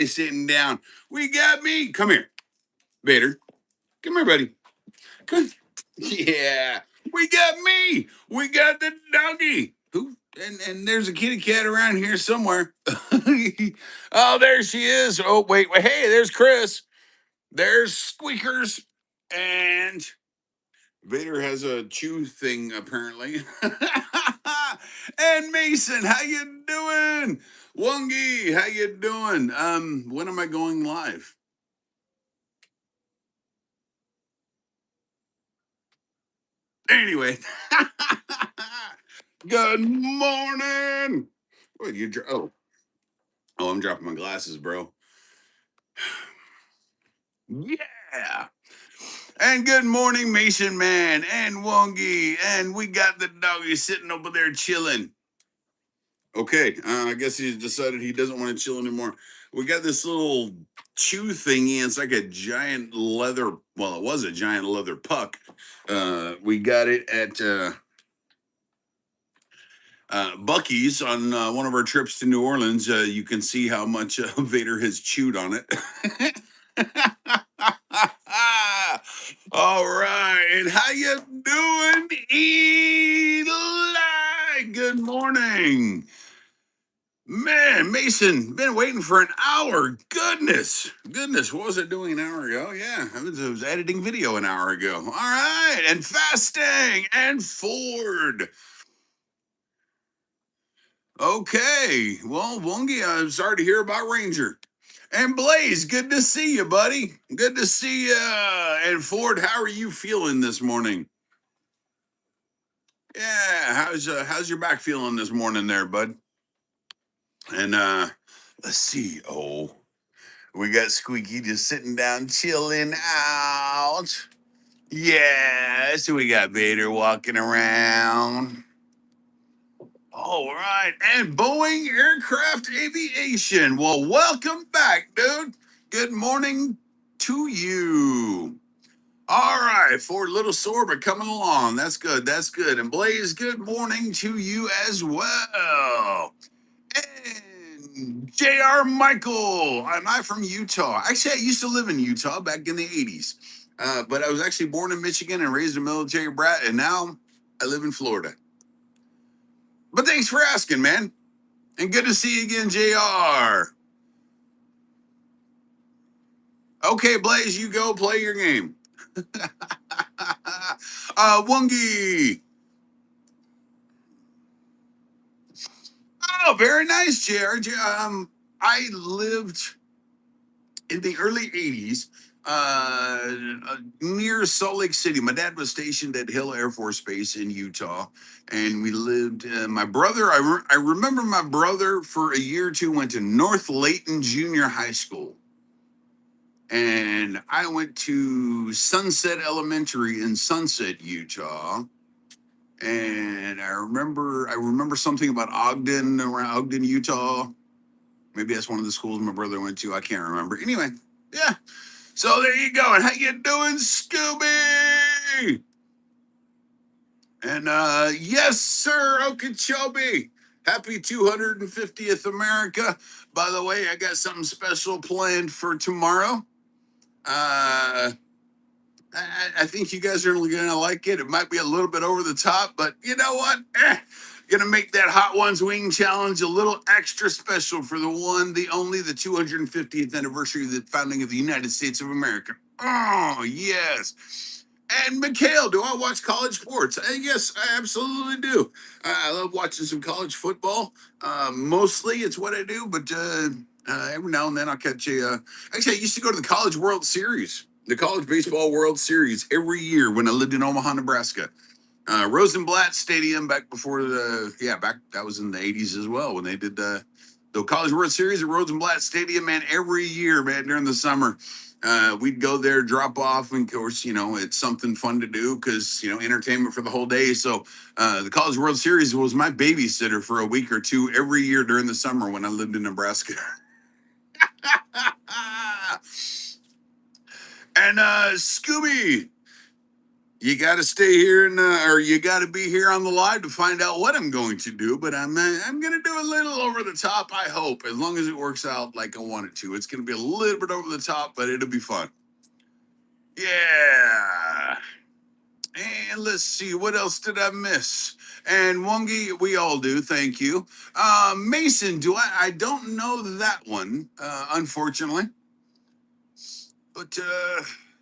He's sitting down. We got me. Come here, Vader. Come here, buddy. Come. Yeah. We got me. We got the doggy. Who? And there's a kitty cat around here somewhere. Oh, there she is. Oh, wait. Hey, there's Chris. There's Squeakers. And Vader has a chew thing apparently. And Mason, how you doing? Wongi, how you doing? When am I going live? Anyway, good morning. What you? Oh, I'm dropping my glasses, bro. Yeah. And good morning, Mason Man and Wongi, and we got the doggy sitting over there chilling. Okay, I guess he's decided he doesn't want to chill anymore. We got this little chew thingy. It's like a giant leather. Well, it was a giant leather puck. We got it at Bucky's on one of our trips to New Orleans. You can see how much Vader has chewed on it. All right, and how you doing, Eli? Good morning. Man, Mason, been waiting for an hour. Goodness, what was I doing an hour ago? Yeah, I was editing video an hour ago. All right, and fasting and Ford. Okay, well, Wongi, I'm sorry to hear about Ranger. And Blaze, good to see you, buddy. Good to see you. And Ford, how are you feeling this morning? Yeah, how's your back feeling this morning there, bud? And let's see. Oh, we got Squeaky just sitting down, chilling out. Yes, we got Vader walking around. All right, and Boeing Aircraft Aviation. Well, welcome back, dude. Good morning to you. All right, Ford, a little sore, but coming along. That's good. That's good. And Blaze, good morning to you as well. And J.R. Michael, am I from Utah? Actually, I used to live in Utah back in the 80s. But I was actually born in Michigan and raised a military brat, and now I live in Florida. But thanks for asking, man. And good to see you again, JR. Okay, Blaze, you go play your game. Wungie. Oh, very nice, JR. I lived in the early 80s near Salt Lake City. My dad was stationed at Hill Air Force Base in Utah, and we lived. My brother, I remember my brother for a year or two went to North Layton Junior High School. And I went to Sunset Elementary in Sunset, Utah. And I remember something about Ogden, around Ogden, Utah. Maybe that's one of the schools my brother went to. I can't remember. Anyway, yeah. So there you go. And how you doing, Scooby? And yes, sir, Okeechobee. Happy 250th America. By the way, I got something special planned for tomorrow. Uh I think you guys are gonna like it. It might be a little bit over the top, but you know what? Gonna make that Hot Ones Wing Challenge a little extra special for the one, the only, the 250th anniversary of the founding of the United States of America. Oh yes. And Mikhail, do I watch college sports? Yes, I absolutely do. I love watching some college football. Mostly, it's what I do, but every now and then I'll catch a. Actually, I used to go to the College World Series, the College Baseball World Series, every year when I lived in Omaha, Nebraska. Rosenblatt Stadium back before back that was in the 80s as well when they did the College World Series at Rosenblatt Stadium, man, every year, man, during the summer. We'd go there, drop off, and of course, it's something fun to do because entertainment for the whole day. So the College World Series was my babysitter for a week or two every year during the summer when I lived in Nebraska. And Scooby, You got to stay here or you got to be here on the live to find out what I'm going to do. But I'm going to do a little over the top. I hope, as long as it works out like I want it to. It's going to be a little bit over the top, but it'll be fun. Yeah. And let's see, what else did I miss? And Wongi, we all do. Thank you. Mason, do I don't know that one, unfortunately. But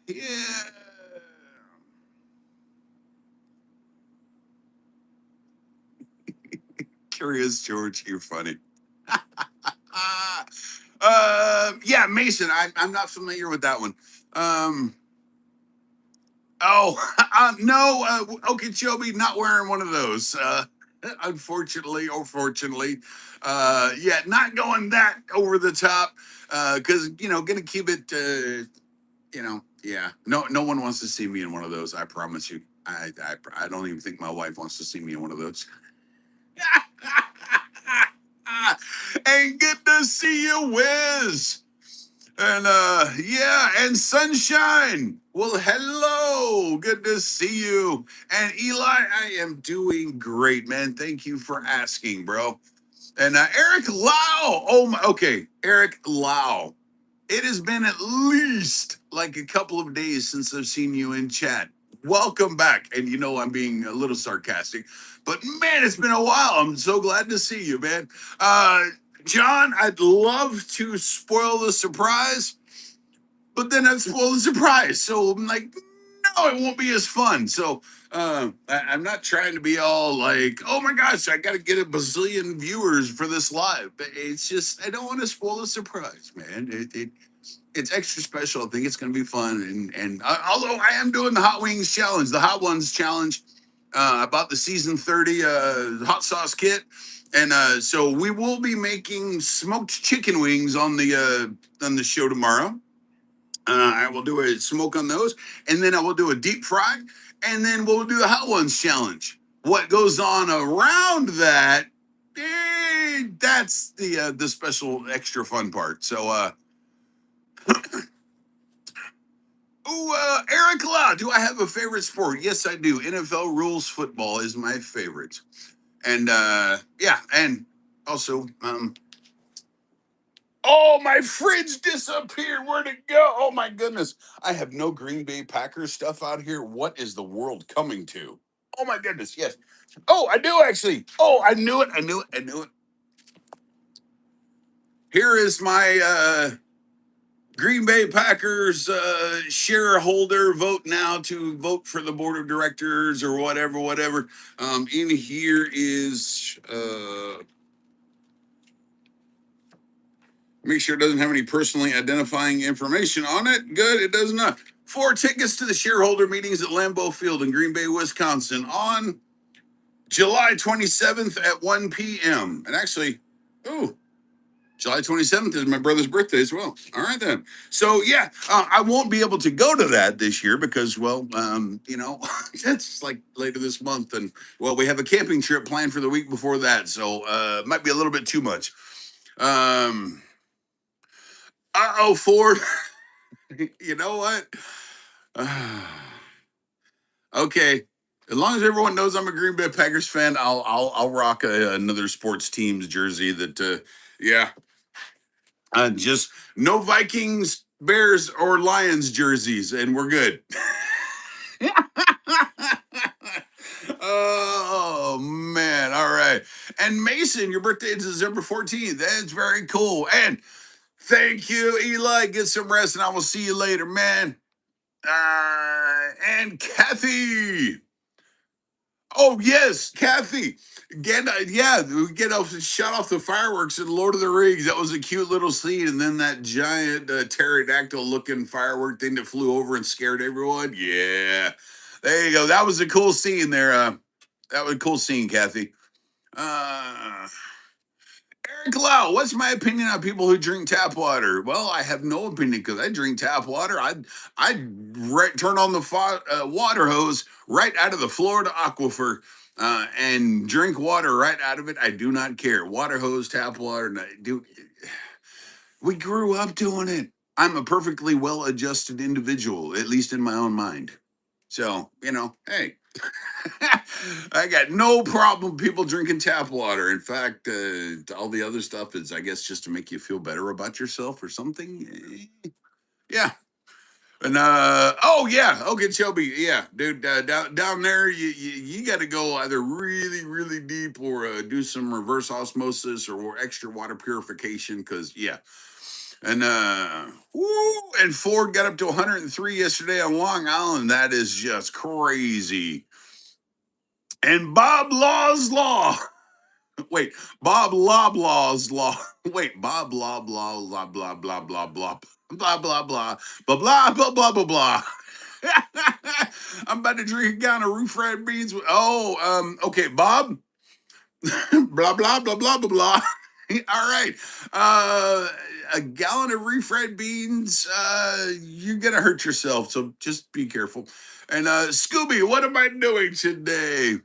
yeah. Curious George, you're funny. Yeah, Mason. I'm not familiar with that one. Um, oh, no, Okeechobee not wearing one of those. Unfortunately or fortunately, yeah, not going that over the top. Because gonna keep it. Yeah. No one wants to see me in one of those. I promise you. I don't even think my wife wants to see me in one of those. And good to see you, Wiz. And yeah, and Sunshine. Well, hello. Good to see you. And Eli, I am doing great, man. Thank you for asking, bro. And Eric Lau. Oh my, okay, Eric Lau. It has been at least like a couple of days since I've seen you in chat. Welcome back. And I'm being a little sarcastic, but man, it's been a while. I'm so glad to see you, man. Uh, John, I'd love to spoil the surprise, but then I'd spoil the surprise. So I'm like, no, it won't be as fun. So I'm not trying to be all like, oh my gosh, I got to get a bazillion viewers for this live. But it's just, I don't want to spoil the surprise, man. It's extra special. I think it's going to be fun. And although I am doing the Hot Wings challenge, the Hot Ones challenge, I bought the season 30 hot sauce kit. And so we will be making smoked chicken wings on the show tomorrow. I will do a smoke on those, and then I will do a deep fry, and then we'll do the Hot Ones challenge. What goes on around that? That's the special extra fun part. So Eric Lau, do I have a favorite sport? Yes, I do. NFL rules football is my favorite. And yeah, and also, oh, my fridge disappeared. Where'd it go? Oh my goodness. I have no Green Bay Packers stuff out here. What is the world coming to? Oh my goodness, yes. Oh, I do actually. Oh, I knew it. I knew it. I knew it. Here is my Green Bay Packers shareholder vote now to vote for the board of directors or whatever, whatever. In here is make sure it doesn't have any personally identifying information on it. Good, it does not. 4 tickets to the shareholder meetings at Lambeau Field in Green Bay, Wisconsin on July 27th at 1 p.m. And actually, ooh, July 27th is my brother's birthday as well. All right, then. So, yeah, I won't be able to go to that this year because, well, that's like later this month. And, well, we have a camping trip planned for the week before that. So, it might be a little bit too much. Ford. You know what? Okay. As long as everyone knows I'm a Green Bay Packers fan, I'll rock another sports team's jersey. Yeah, just no Vikings, Bears, or Lions jerseys, and we're good. Oh man! All right. And Mason, your birthday is December 14th. That's very cool. And thank you, Eli. Get some rest, and I will see you later, man. And Kathy. Oh yes, Kathy. Yeah, we get off shut off the fireworks in Lord of the Rings. That was a cute little scene, and then that giant pterodactyl looking firework thing that flew over and scared everyone. Yeah, there you go. That was a cool scene there. That was a cool scene, Kathy. Uh, Eric Lau, what's my opinion on people who drink tap water? Well, I have no opinion because I drink tap water. I'd turn on the water hose right out of the Florida aquifer and drink water right out of it. I do not care. Water hose, tap water. We grew up doing it. I'm a perfectly well adjusted individual, at least in my own mind. So, hey, I got no problem people drinking tap water. In fact, all the other stuff is, I guess, just to make you feel better about yourself or something. Yeah. And oh yeah, okay, Shelby, yeah, dude, down there, you got to go either really really deep or do some reverse osmosis or extra water purification, because yeah, and and Ford got up to 103 yesterday on Long Island. That is just crazy. And Bob Law's law. Wait, Bob Loblaw's law. Wait, Bob Loblaw, blah blah blah blah blah blah blah blah blah blah blah blah blah blah. I'm about to drink a gallon of refried beans. Okay, Bob. Blah blah blah blah blah blah. All right. Uh, a gallon of refried beans. You're gonna hurt yourself, so just be careful. And Scooby, what am I doing today?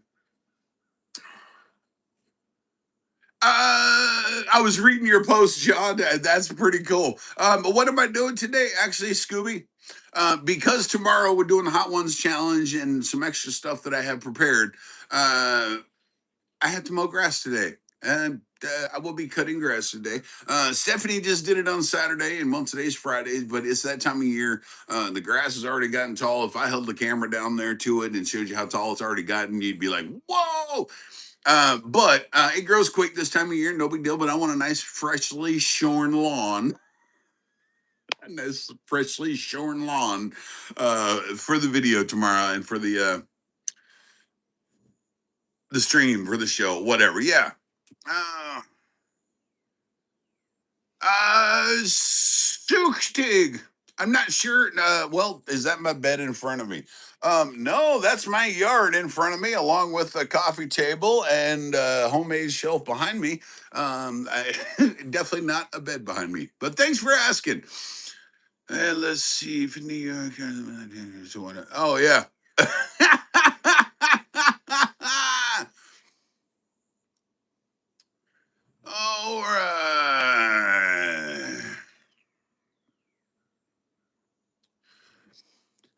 I was reading your post, John. That's pretty cool. What am I doing today? Actually, Scooby, because tomorrow we're doing the Hot Ones challenge and some extra stuff that I have prepared. I have to mow grass today, and I will be cutting grass today. Stephanie just did it on Saturday, and well, today's Friday, but it's that time of year. The grass has already gotten tall. If I held the camera down there to it and showed you how tall it's already gotten, you'd be like, "Whoa!" But it grows quick this time of year, no big deal. But I want a nice, freshly shorn lawn, a nice, freshly shorn lawn for the video tomorrow and for the stream for the show, whatever. Yeah. Uh, Sookstig. I'm not sure. Well, is that my bed in front of me? No, that's my yard in front of me, along with a coffee table and a homemade shelf behind me. Definitely not a bed behind me. But thanks for asking. And let's see if New York. Oh yeah. All right.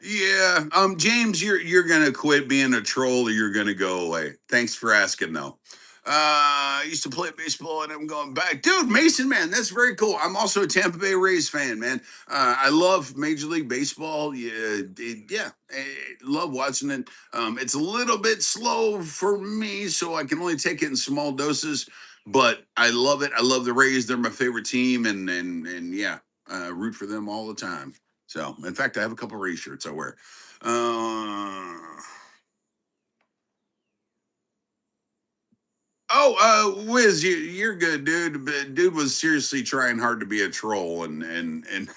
Yeah, James, you're gonna quit being a troll or you're gonna go away. Thanks for asking though. I used to play baseball and I'm going back. Dude, Mason, man, that's very cool. I'm also a Tampa Bay Rays fan, man. I love Major League Baseball. Yeah, love watching it. It's a little bit slow for me, so I can only take it in small doses, but I love it. I love the Rays. They're my favorite team, and yeah, root for them all the time. So, in fact, I have a couple Ray shirts I wear. Wiz, you're good, dude. But dude was seriously trying hard to be a troll, and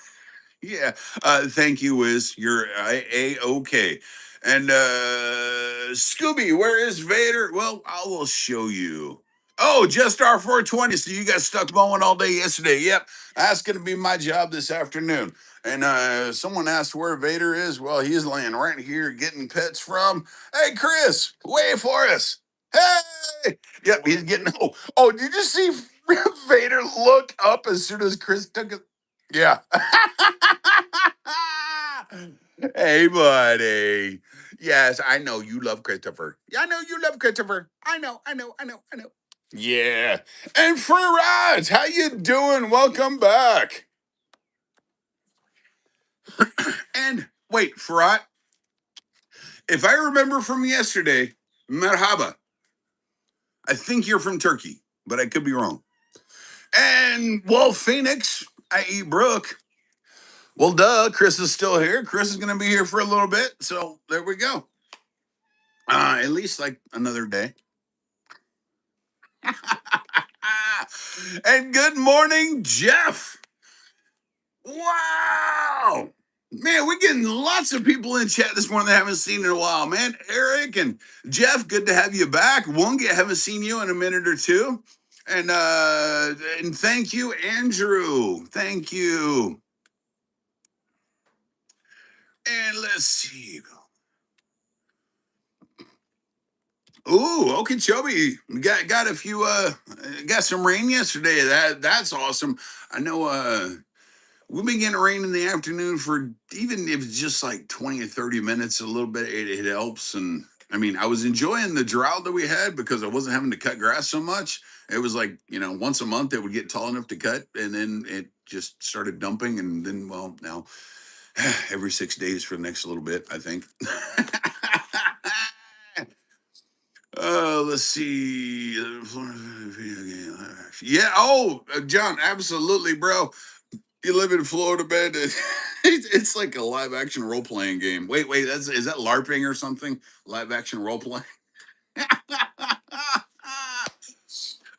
yeah. Thank you, Wiz. You're a okay. And Scooby, where is Vader? Well, I will show you. Oh, just our 420. So you got stuck mowing all day yesterday. Yep, that's gonna be my job this afternoon. And someone asked where Vader is. Well, he's laying right here getting pets from. Hey, Chris, wait for us. Hey, yep, he's getting. Oh, did you see Vader look up as soon as Chris took it? Yeah. Hey, buddy. Yes, I know you love Christopher. Yeah, I know you love Christopher. I know. Yeah. And Faraz, how you doing? Welcome back. And wait, Faraz, if I remember from yesterday, merhaba. I think you're from Turkey, but I could be wrong. And well, Phoenix, i.e. Brooke. Well, duh, Chris is still here. Chris is going to be here for a little bit. So there we go. At least like another day. And good morning, Jeff. Wow. Man, we're getting lots of people in chat this morning that I haven't seen in a while, man. Eric and Jeff, good to have you back. Wongi, I haven't seen you in a minute or two. And thank you, Andrew. Thank you. And let's see. Ooh, Okeechobee. Got a few got some rain yesterday. That's awesome. I know we've been getting rain in the afternoon for even if it's just like 20 or 30 minutes, a little bit, it helps. And I mean, I was enjoying the drought that we had because I wasn't having to cut grass so much. It was like, once a month it would get tall enough to cut, and then it just started dumping. And then, well, now every 6 days for the next little bit, I think. Let's see. Yeah. Oh, John, absolutely, bro. You live in Florida, man. It's like a live action role playing game. Wait, is that LARPing or something? Live action role playing.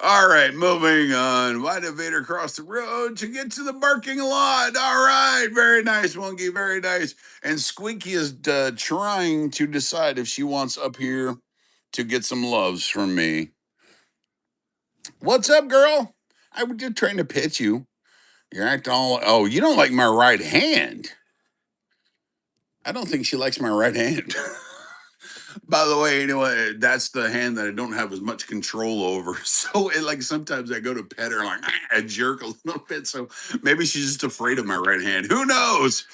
All right, moving on. Why did Vader cross the road to get to the parking lot? All right, very nice, Wonky, very nice. And Squeaky is trying to decide if she wants up here to get some loves from me. What's up, girl? I was just trying to pitch you. You're acting all. Oh, you don't like my right hand. I don't think she likes my right hand. By the way, anyway, that's the hand that I don't have as much control over. So, like, sometimes I go to pet her, like, I jerk a little bit. So maybe she's just afraid of my right hand. Who knows?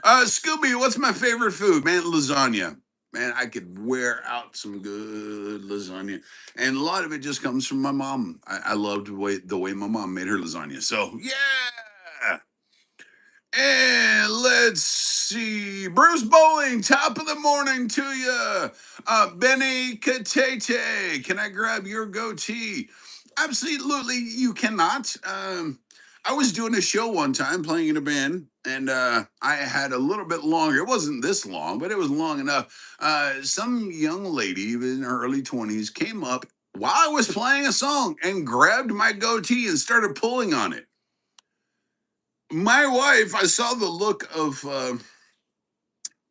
Scooby, what's my favorite food? Man, lasagna. Man, I could wear out some good lasagna, and a lot of it just comes from my mom. I loved the way my mom made her lasagna. So yeah. And let's see. Bruce Bowling, top of the morning to you. Benny Katete, can I grab your goatee? Absolutely, you cannot. I was doing a show one time playing in a band, and I had a little bit longer. It wasn't this long, but it was long enough. Some young lady in her early 20s came up while I was playing a song and grabbed my goatee and started pulling on it. My wife, I saw the look of,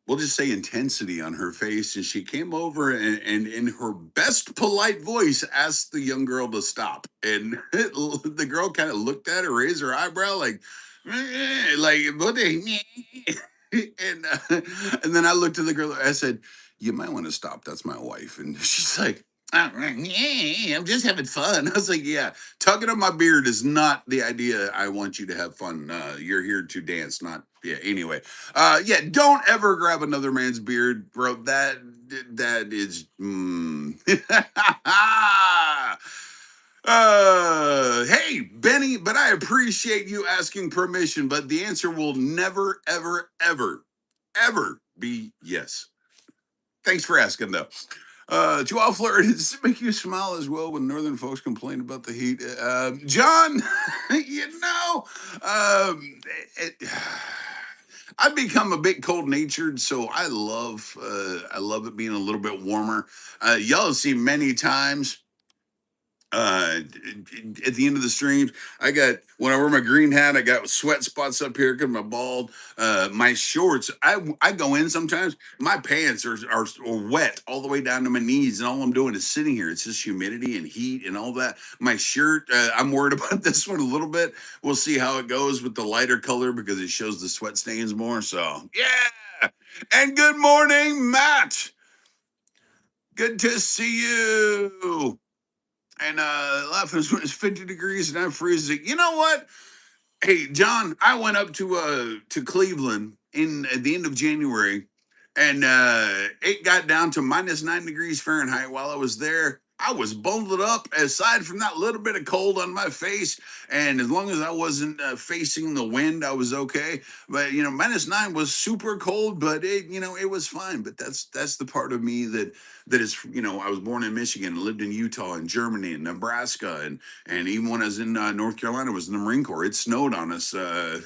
we'll just say intensity on her face, and she came over and in her best polite voice asked the young girl to stop. And the girl kind of looked at her, raised her eyebrow, like, like what the, and then I looked at the girl. I said, "You might want to stop. That's my wife." And she's like, "Oh, yeah, I'm just having fun." I was like, "Yeah, tugging on my beard is not the idea. I want you to have fun. You're here to dance, not yeah." Anyway, yeah, don't ever grab another man's beard, bro. That is. Hey, Benny, but I appreciate you asking permission, but the answer will never, ever, ever, ever be yes. Thanks for asking, though. To all Florida, does it make you smile as well when northern folks complain about the heat? John, um, it, I've become a bit cold natured, so I love it being a little bit warmer. Y'all have seen many times at the end of the streams, I got when I wear my green hat, I got sweat spots up here because my bald. My shorts, I go in sometimes. My pants are wet all the way down to my knees, and all I'm doing is sitting here. It's just humidity and heat and all that. My shirt, I'm worried about this one a little bit. We'll see how it goes with the lighter color because it shows the sweat stains more. So yeah. And good morning, Matt. Good to see you. And laughing when it's 50 degrees and I'm freezing. You know what? Hey, John, I went up to Cleveland in at the end of January, and it got down to -9 degrees Fahrenheit while I was there. I was bundled up. Aside from that little bit of cold on my face, and as long as I wasn't facing the wind, I was okay. But -9 was super cold, but it was fine. But that's the part of me that is I was born in Michigan, lived in Utah and Germany and Nebraska, and even when I was in North Carolina, I was in the Marine Corps. It snowed on us. I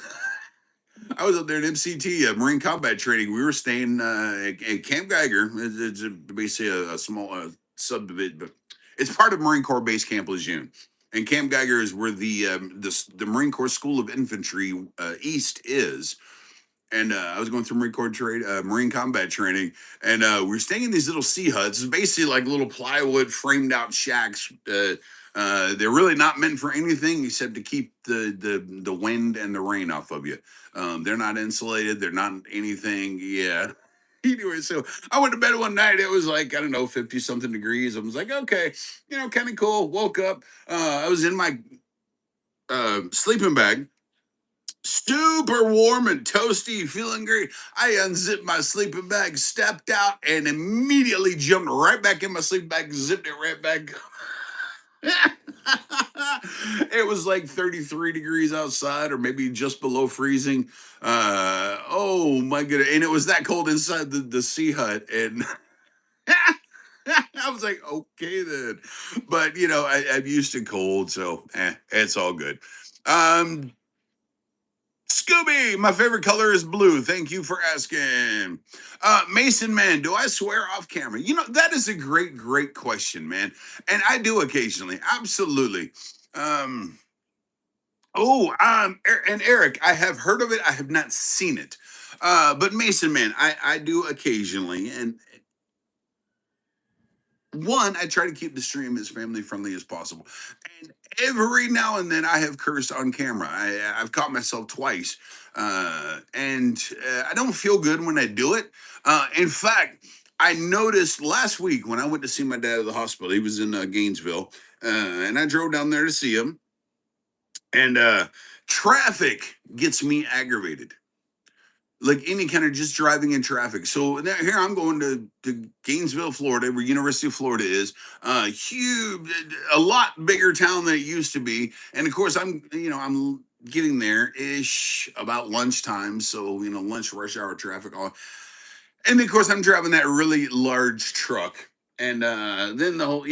was up there in MCT, Marine Combat Training. We were staying at Camp Geiger. It's basically a small subdivision, but it's part of Marine Corps Base Camp Lejeune. And Camp Geiger is where the Marine Corps School of Infantry East is. And I was going through Marine combat training, and we were staying in these little sea huts. It's basically like little plywood framed out shacks. They're really not meant for anything except to keep the wind and the rain off of you. They're not insulated. They're not anything. Yeah. Anyway, so I went to bed one night. It was like, I don't know, 50 something degrees. I was like, okay, kind of cool. Woke up. I was in my sleeping bag, Super warm and toasty, feeling great. I unzipped my sleeping bag, stepped out, and immediately jumped right back in my sleeping bag, zipped it right back. It was like 33 degrees outside, or maybe just below freezing. Oh my goodness. And it was that cold inside the sea hut. And I was like, okay then. But I'm used to cold, so it's all good. Um, Scooby, my favorite color is blue. Thank you for asking. Mason Man, do I swear off camera? That is a great, great question, man. And I do occasionally. Absolutely. Um, and Eric, I have heard of it. I have not seen it. But Mason Man, I do occasionally. And one, I try to keep the stream as family friendly as possible. And every now and then I have cursed on camera. I've caught myself twice. And I don't feel good when I do it. In fact, I noticed last week when I went to see my dad at the hospital, he was in Gainesville, and I drove down there to see him. And traffic gets me aggravated, like any kind of just driving in traffic. So now here I'm going to Gainesville, Florida, where University of Florida is. Huge, a lot bigger town than it used to be. And of course, I'm getting there ish about lunchtime. So lunch rush hour traffic. And of course, I'm driving that really large truck. And then the whole,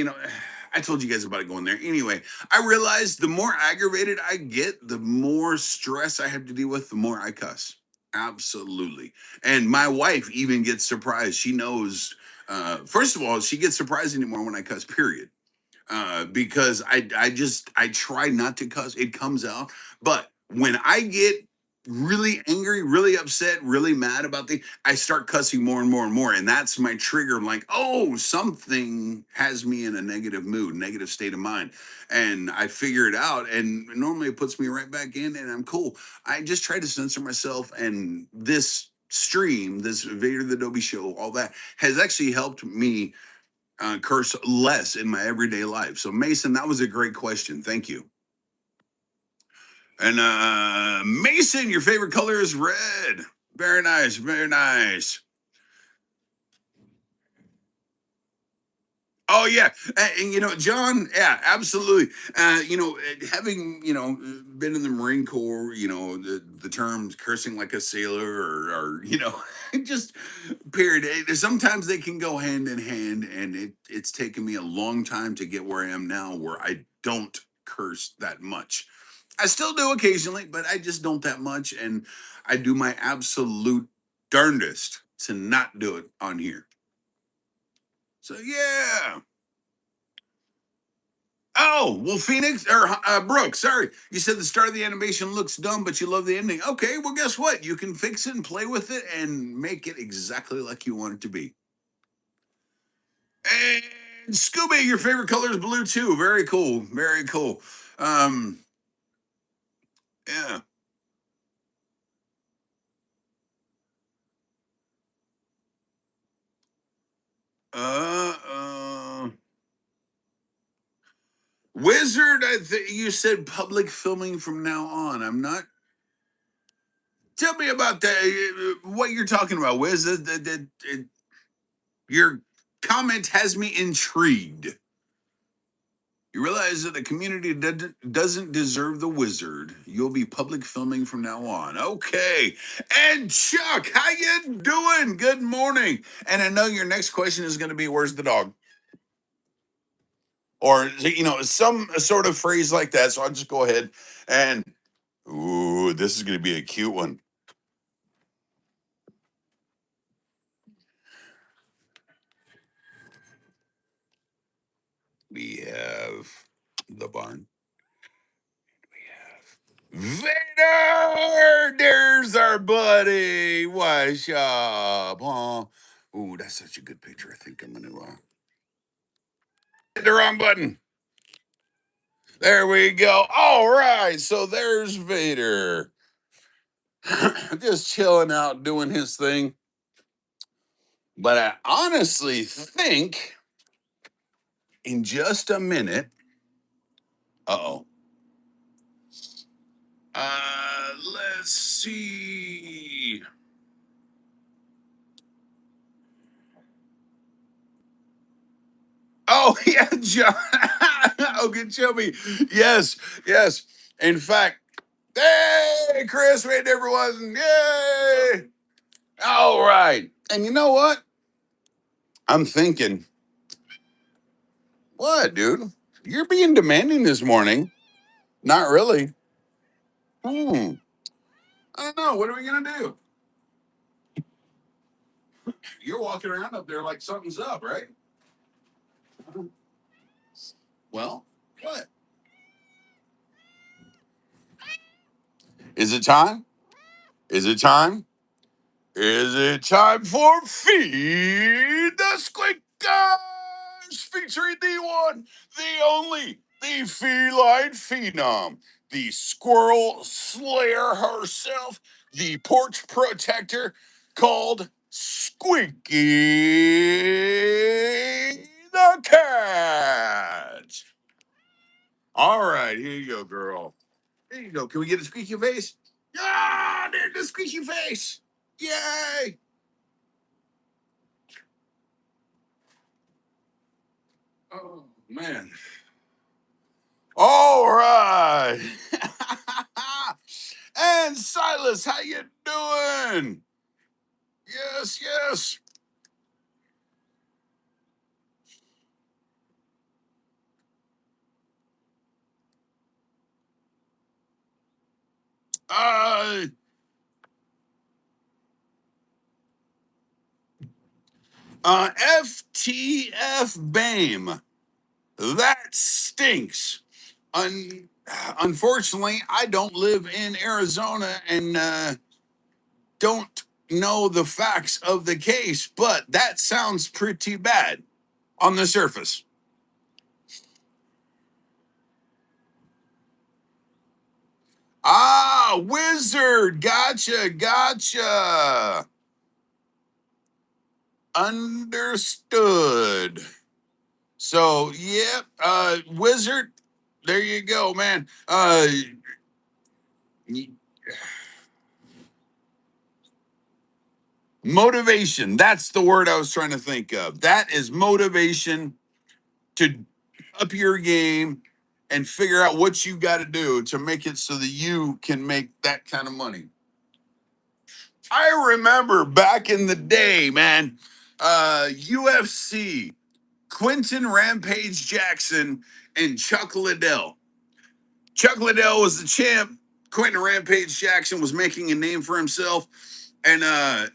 I told you guys about it going there. Anyway, I realized the more aggravated I get, the more stress I have to deal with, the more I cuss. Absolutely. And my wife even gets surprised. She knows, first of all, she gets surprised anymore when I cuss, period. Because I try not to cuss. It comes out. But when I get really angry, really upset, really mad about things, I start cussing more and more and more. And that's my trigger. I'm like, oh, something has me in a negative mood, negative state of mind. And I figure it out. And normally it puts me right back in and I'm cool. I just try to censor myself. And this stream, this Vader the Dobie show, all that has actually helped me curse less in my everyday life. So, Mason, that was a great question. Thank you. And Mason, your favorite color is red. Very nice. Very nice. Oh yeah, and John. Yeah, absolutely. Having been in the Marine Corps, the terms cursing like a sailor, or just period. Sometimes they can go hand in hand, and it's taken me a long time to get where I am now, where I don't curse that much. I still do occasionally, but I just don't that much, and I do my absolute darndest to not do it on here. So yeah. Oh, well, Phoenix or Brooke, sorry. You said the start of the animation looks dumb, but you love the ending. Okay, well, guess what? You can fix it and play with it and make it exactly like you want it to be. And Scooby, your favorite color is blue too. Very cool. Very cool. Um, yeah. Uh, uh, Wizard, you said public filming from now on. I'm not. Tell me about that. What you're talking about, Wiz? Your comment has me intrigued. You realize that the community doesn't deserve the wizard. You'll be public filming from now on. Okay. And Chuck, how you doing? Good morning. And I know your next question is going to be, where's the dog? Or, some sort of phrase like that. So I'll just go ahead and, ooh, this is going to be a cute one. We have the barn. Vader! There's our buddy. What's up, huh? Ooh, that's such a good picture. I think I'm gonna hit the wrong button. There we go. All right, so there's Vader. Just chilling out, doing his thing. But I honestly think in just a minute. Uh-oh. Let's see. Oh yeah, John. Okeechobee. Yes, yes. In fact, hey, Chris made everyone. Yay! All right. And you know what? I'm thinking, what, dude? You're being demanding this morning. Not really. Hmm. I don't know. What are we gonna do? You're walking around up there like something's up, right? Well, what? Is it time? Is it time? Is it time for Feed the Squeakers? Featuring the one, the only, the feline phenom, the squirrel slayer herself, the porch protector called Squeaky the Cat. All right, here you go, girl. There you go. Can we get a squeaky face? Ah, there's the squeaky face. Yay! Oh man. All right. And Silas, how you doing? Yes, yes. Uh FTF BAME. That stinks. Un- Unfortunately, I don't live in Arizona and don't know the facts of the case, but that sounds pretty bad on the surface. Ah, wizard. Gotcha, gotcha. Understood. So, yep, wizard. There you go, man. Motivation. That's the word I was trying to think of. That is motivation to up your game and figure out what you got to do to make it so that you can make that kind of money. I remember back in the day, man, UFC, Quentin Rampage Jackson and Chuck Liddell. Chuck Liddell was the champ. Quentin Rampage Jackson was making a name for himself. And I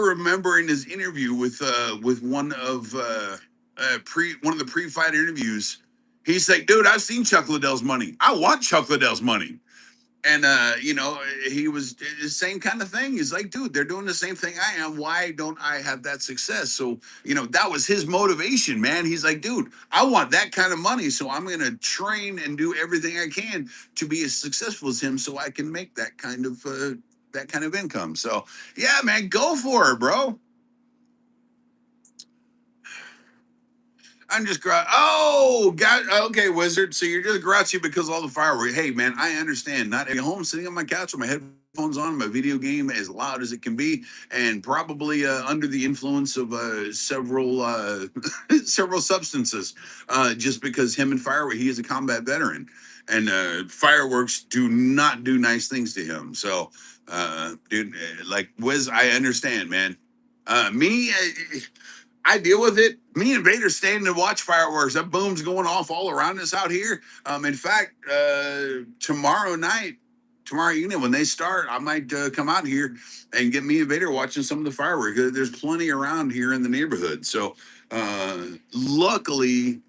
remember in his interview with one of the pre-fight interviews, he's like, dude, I've seen Chuck Liddell's money. I want Chuck Liddell's money. And he was the same kind of thing. He's like, dude, they're doing the same thing I am. Why don't I have that success? So, that was his motivation, man. He's like, dude, I want that kind of money. So I'm gonna train and do everything I can to be as successful as him so I can make that kind of income. So yeah, man, go for it, bro. I'm just got okay, wizard. So you're just grouchy because of all the fireworks. Hey, man, I understand. Not at home, sitting on my couch with my headphones on, my video game as loud as it can be, and probably under the influence of several several substances. Just because him and fireworks, he is a combat veteran, and fireworks do not do nice things to him. So, dude, like Wiz, I understand, man. Me. I deal with it. Me and Vader standing and watch fireworks. That boom's going off all around us out here. In fact, tomorrow evening when they start, I might come out here and get me and Vader watching some of the fireworks. There's plenty around here in the neighborhood. So luckily,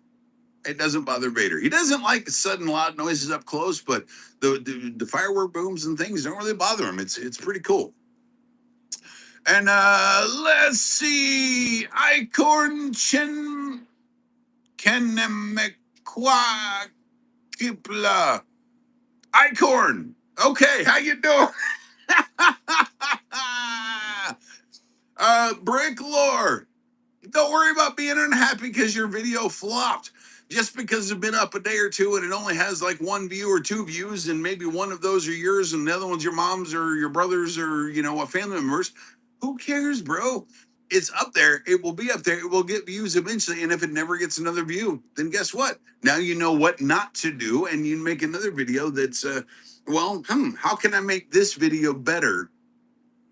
it doesn't bother Vader. He doesn't like sudden loud noises up close, but the firework booms and things don't really bother him. It's pretty cool. And let's see. Icorn Chen Kenemekwa Kipla. Icorn. Okay, how you doing? Brick Lore. Don't worry about being unhappy because your video flopped. just because it's been up a day or two and it only has like 1 view or 2 views, and maybe one of those are yours and the other one's your mom's or your brother's or a family members, who cares, bro? It's up there. It will be up there. It will get views eventually. And if it never gets another view, then guess what? Now you know what not to do, and you make another video that's how can I make this video better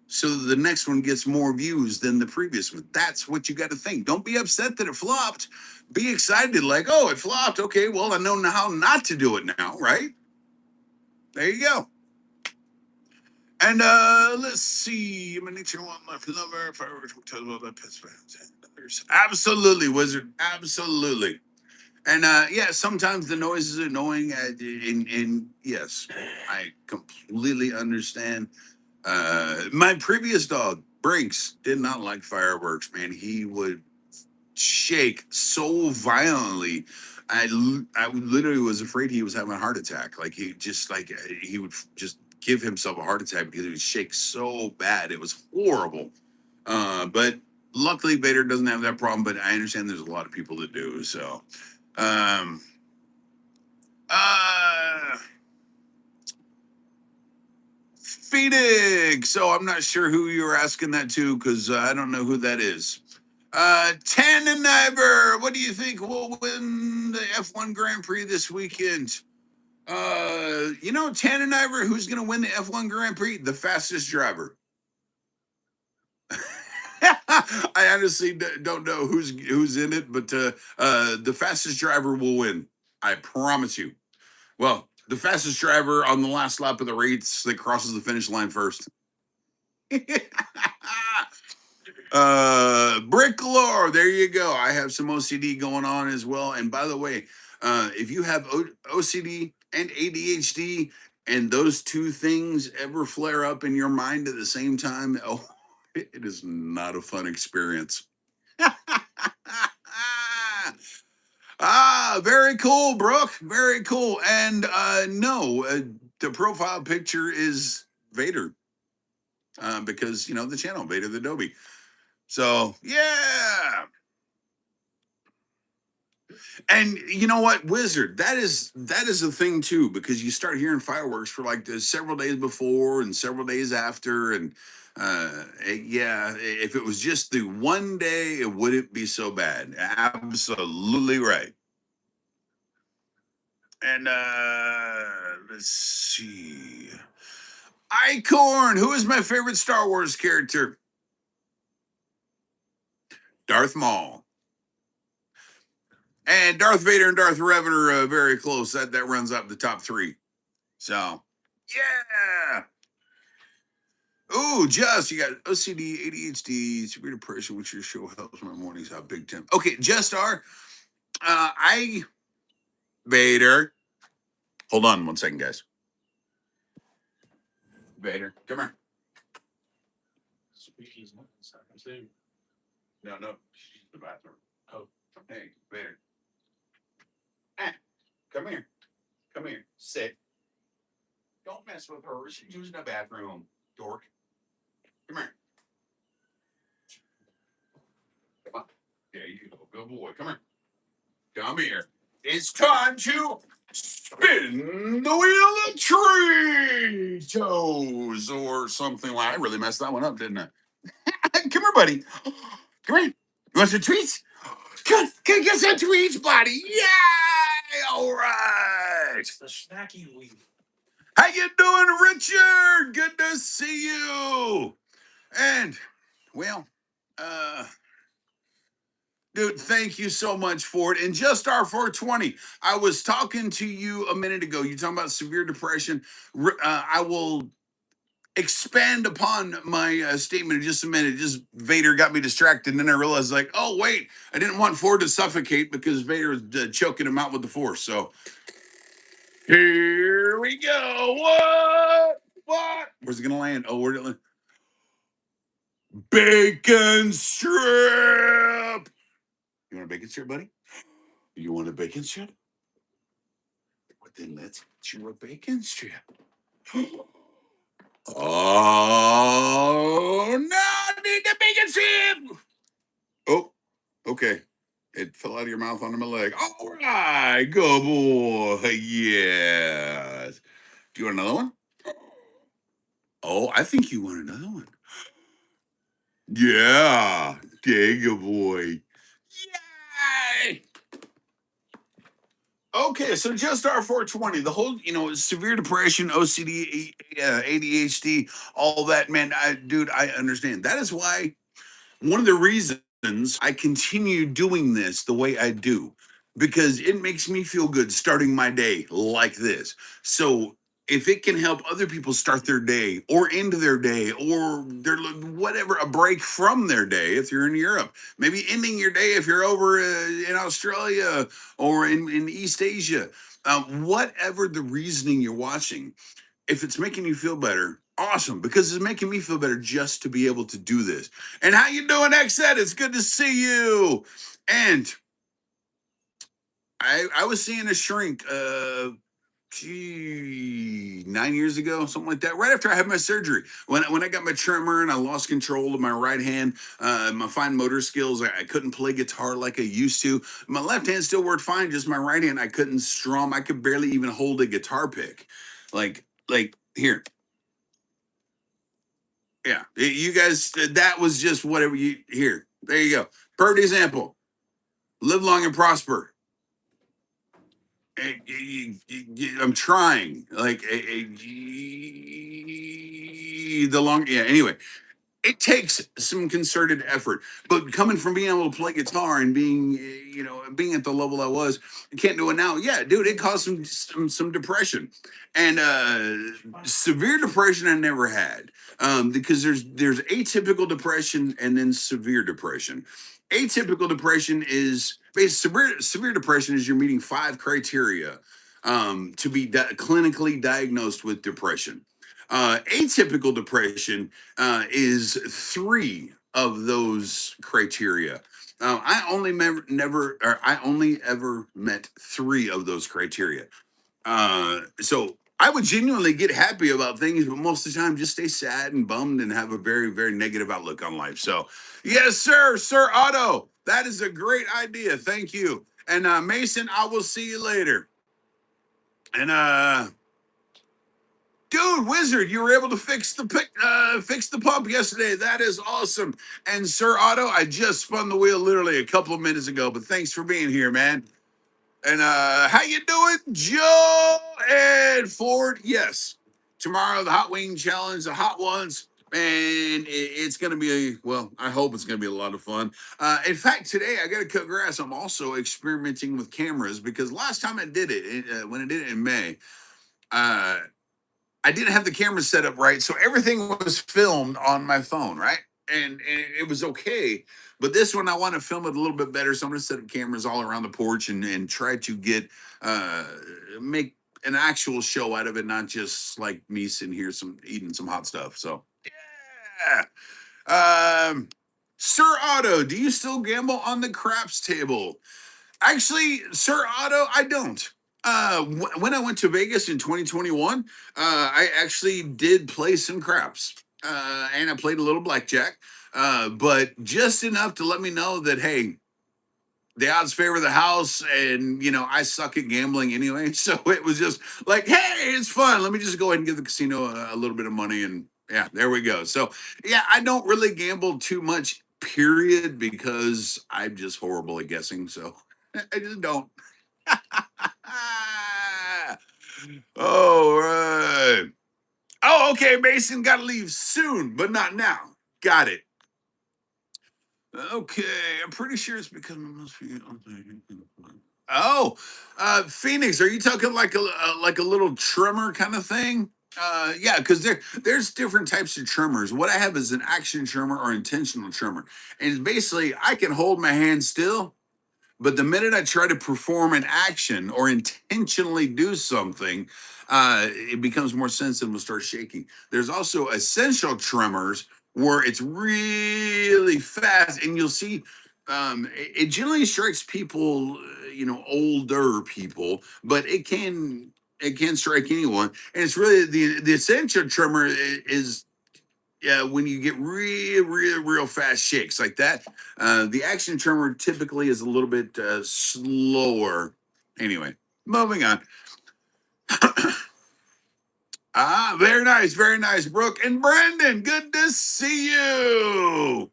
so the next one gets more views than the previous one? That's what you got to think. Don't be upset that it flopped. Be excited, like, oh, it flopped. Okay, well, I know how not to do it now, right? There you go. And let's see. I'm gonna one left lover. Fireworks will tell about that. Absolutely, wizard. Absolutely. And yeah, sometimes the noise is annoying. And yes, I completely understand. My previous dog, Brinks, did not like fireworks, man. He would shake so violently. I literally was afraid he was having a heart attack. Like he would just give himself a heart attack because he would shake so bad. It was horrible. But luckily Vader doesn't have that problem, but I understand there's a lot of people that do. So um uh Phoenix. So I'm not sure who you were asking that to because I don't know who that is. Tanneneiber, what do you think will win the F1 Grand Prix this weekend? Tanneneiber, who's going to win the F1 Grand Prix? The fastest driver. I honestly don't know who's in it, but the fastest driver will win. I promise you. Well, the fastest driver on the last lap of the race that crosses the finish line first. Bricklore, there you go. I have some OCD going on as well. And by the way, if you have OCD and ADHD and those two things ever flare up in your mind at the same time, oh, it is not a fun experience. Very cool, Brooke. Very cool. And no, the profile picture is Vader. Because the channel VaderTheDobie. So yeah. And you know what, Wizard? That is a thing too, because you start hearing fireworks for like several days before and several days after, and yeah, if it was just the one day, it wouldn't be so bad. Absolutely right. And let's see. Icorn, who is my favorite Star Wars character? Darth Maul. And Darth Vader and Darth Revan are very close. That runs up the top three. So, yeah. Oh, Just, you got OCD, ADHD, severe depression, which your show helps my mornings out big time. Okay, Just are. Vader. Hold on 1 second, guys. Vader, come here. No, she's in the bathroom. Oh, hey, Vader. Come here. Come here. Sit. Don't mess with her. She's using the bathroom, dork. Come here. Come on. There you go. Good boy. Come here. Come here. It's time to spin the wheel of Tritos or something like. I really messed that one up, didn't I? Come here, buddy. Come here. You want some tweets? Can get some tweets, buddy. Yay! All right. The snacky week. How you doing, Richard? Good to see you. And well, dude, thank you so much for it. And just our 420. I was talking to you a minute ago. You're talking about severe depression. I will expand upon my statement in just a minute. Just Vader got me distracted, and then I realized, like, oh wait, I didn't want Ford to suffocate because Vader was choking him out with the Force. So here we go. What? Where's it gonna land? Oh, where'd it land? Bacon strip. You want a bacon strip, buddy? You want a bacon strip? Well, then let's get you a bacon strip. Oh no! I need the bacon strip. Oh, okay. It fell out. out of your mouth onto my leg. All right, good boy. Yes. Do you want another one? Oh, I think you want another one. Yeah, there you boy. Yay! Okay, so just our 420, the whole, severe depression, OCD, ADHD, all that, man, dude, I understand. That is why one of the reasons I continue doing this the way I do, because it makes me feel good starting my day like this. So if it can help other people start their day or end their day or their whatever, a break from their day, if you're in Europe, maybe ending your day if you're over in Australia or in East Asia, whatever the reasoning you're watching, if it's making you feel better, awesome, because it's making me feel better just to be able to do this. And how you doing, XZ? It's good to see you. And I was seeing a shrink 9 years ago, something like that, right after I had my surgery. When I got my tremor and I lost control of my right hand, my fine motor skills, I couldn't play guitar like I used to. My left hand still worked fine, just my right hand, I couldn't strum. I could barely even hold a guitar pick. Like here. Yeah, you guys, that was just whatever you here. There you go. Perfect example. Live long and prosper. I'm trying. Like the long. Yeah. Anyway, it takes some concerted effort, but coming from being able to play guitar and being being at the level I was, I can't do it now. Yeah, dude, it caused some depression, and severe depression I never had, because there's atypical depression and then severe depression. Atypical depression is basically severe depression is you're meeting 5 criteria to be clinically diagnosed with depression. Atypical depression is 3 of those criteria. I only ever met 3 of those criteria. So I would genuinely get happy about things, but most of the time just stay sad and bummed and have a very, very negative outlook on life. So, yes, Sir Otto, that is a great idea. Thank you. And Mason, I will see you later. And dude, Wizard, you were able to fix the pump yesterday. That is awesome. And Sir Otto, I just spun the wheel literally a couple of minutes ago, but thanks for being here, man. And how you doing, Joe and Ford? Yes, tomorrow the Hot Wing Challenge, the hot ones, and it's going to be I hope it's going to be a lot of fun. In fact, today I got to cut grass. I'm also experimenting with cameras because last time I did it, when I did it in May, uh, I didn't have the camera set up right, so everything was filmed on my phone, right? And it was okay. But this one, I want to film it a little bit better, so I'm going to set up cameras all around the porch and try to get uh, make an actual show out of it, not just like me sitting here eating some hot stuff. So yeah. Sir Otto, do you still gamble on the craps table? Actually, Sir Otto, I don't. When I went to Vegas in 2021, I actually did play some craps, and I played a little blackjack, but just enough to let me know that hey, the odds favor the house, and I suck at gambling anyway. So it was just like, hey, it's fun. Let me just go ahead and give the casino a little bit of money, and yeah, there we go. So yeah, I don't really gamble too much, period, because I'm just horrible at guessing. So I just don't. All right. Oh, okay, Mason, got to leave soon, but not now. Got it. Okay, I'm pretty sure it's because most people. Oh, Phoenix, are you talking like a little trimmer kind of thing? Yeah, because there's different types of trimmers. What I have is an action trimmer or intentional trimmer, and basically I can hold my hand still. But the minute I try to perform an action or intentionally do something, it becomes more sensitive and start shaking. There's also essential tremors where it's really fast, and you'll see it generally strikes people, older people, but it can strike anyone. And it's really the essential tremor is yeah, when you get real fast shakes like that, the action tremor typically is a little bit slower. Anyway, moving on. Very nice, Brooke and Brandon. Good to see you.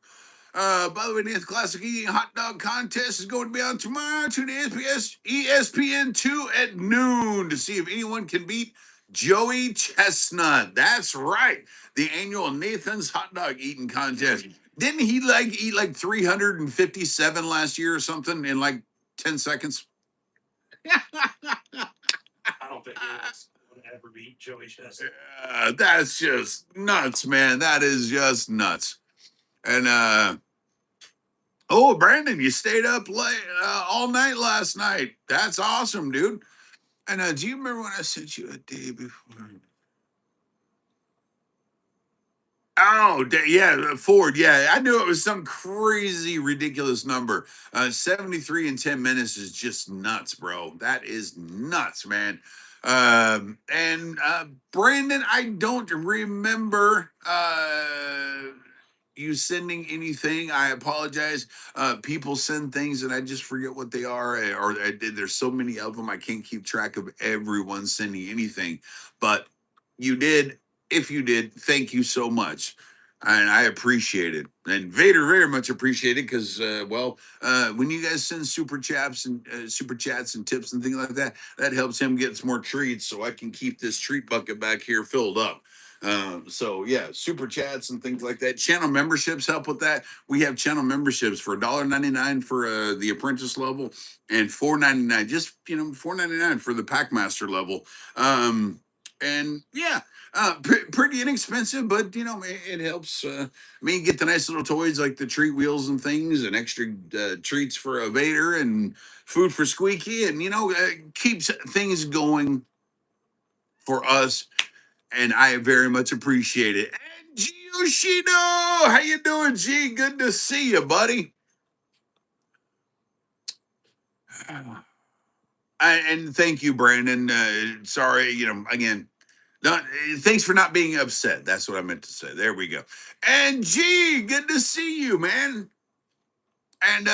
By the way, the Classic Eating Hot Dog Contest is going to be on tomorrow. Tune in ESPN2 at noon to see if anyone can beat Joey Chestnut. That's right. The annual Nathan's Hot Dog Eating Contest. Didn't he eat like 357 last year or something in like 10 seconds? I don't think anyone's going to ever beat Joey Chestnut. That's just nuts, man. That is just nuts. And oh, Brandon, you stayed up late all night last night. That's awesome, dude. And do you remember when I sent you a day before? Oh, yeah, Ford. Yeah, I knew it was some crazy, ridiculous number. 73 in 10 minutes is just nuts, bro. That is nuts, man. And Brandon, I don't remember you sending anything. I apologize. People send things and I just forget what they are, there's so many of them I can't keep track of everyone sending anything. But you did. If you did, thank you so much. And I appreciate it. And Vader very much appreciate it because, when you guys send super chats and tips and things like that, that helps him get some more treats so I can keep this treat bucket back here filled up. So yeah, super chats and things like that. Channel memberships help with that. We have channel memberships for $1.99 for the apprentice level and $4.99, just $4.99 for the Packmaster level. And yeah, pretty inexpensive, but it helps me get the nice little toys like the treat wheels and things, and extra treats for a Vader and food for Squeaky, and keeps things going for us, and I very much appreciate it. And G Yoshino, how you doing, G? Good to see you, buddy. And thank you, Brandon. Sorry, again. No, thanks for not being upset. That's what I meant to say. There we go. And G, good to see you, man. And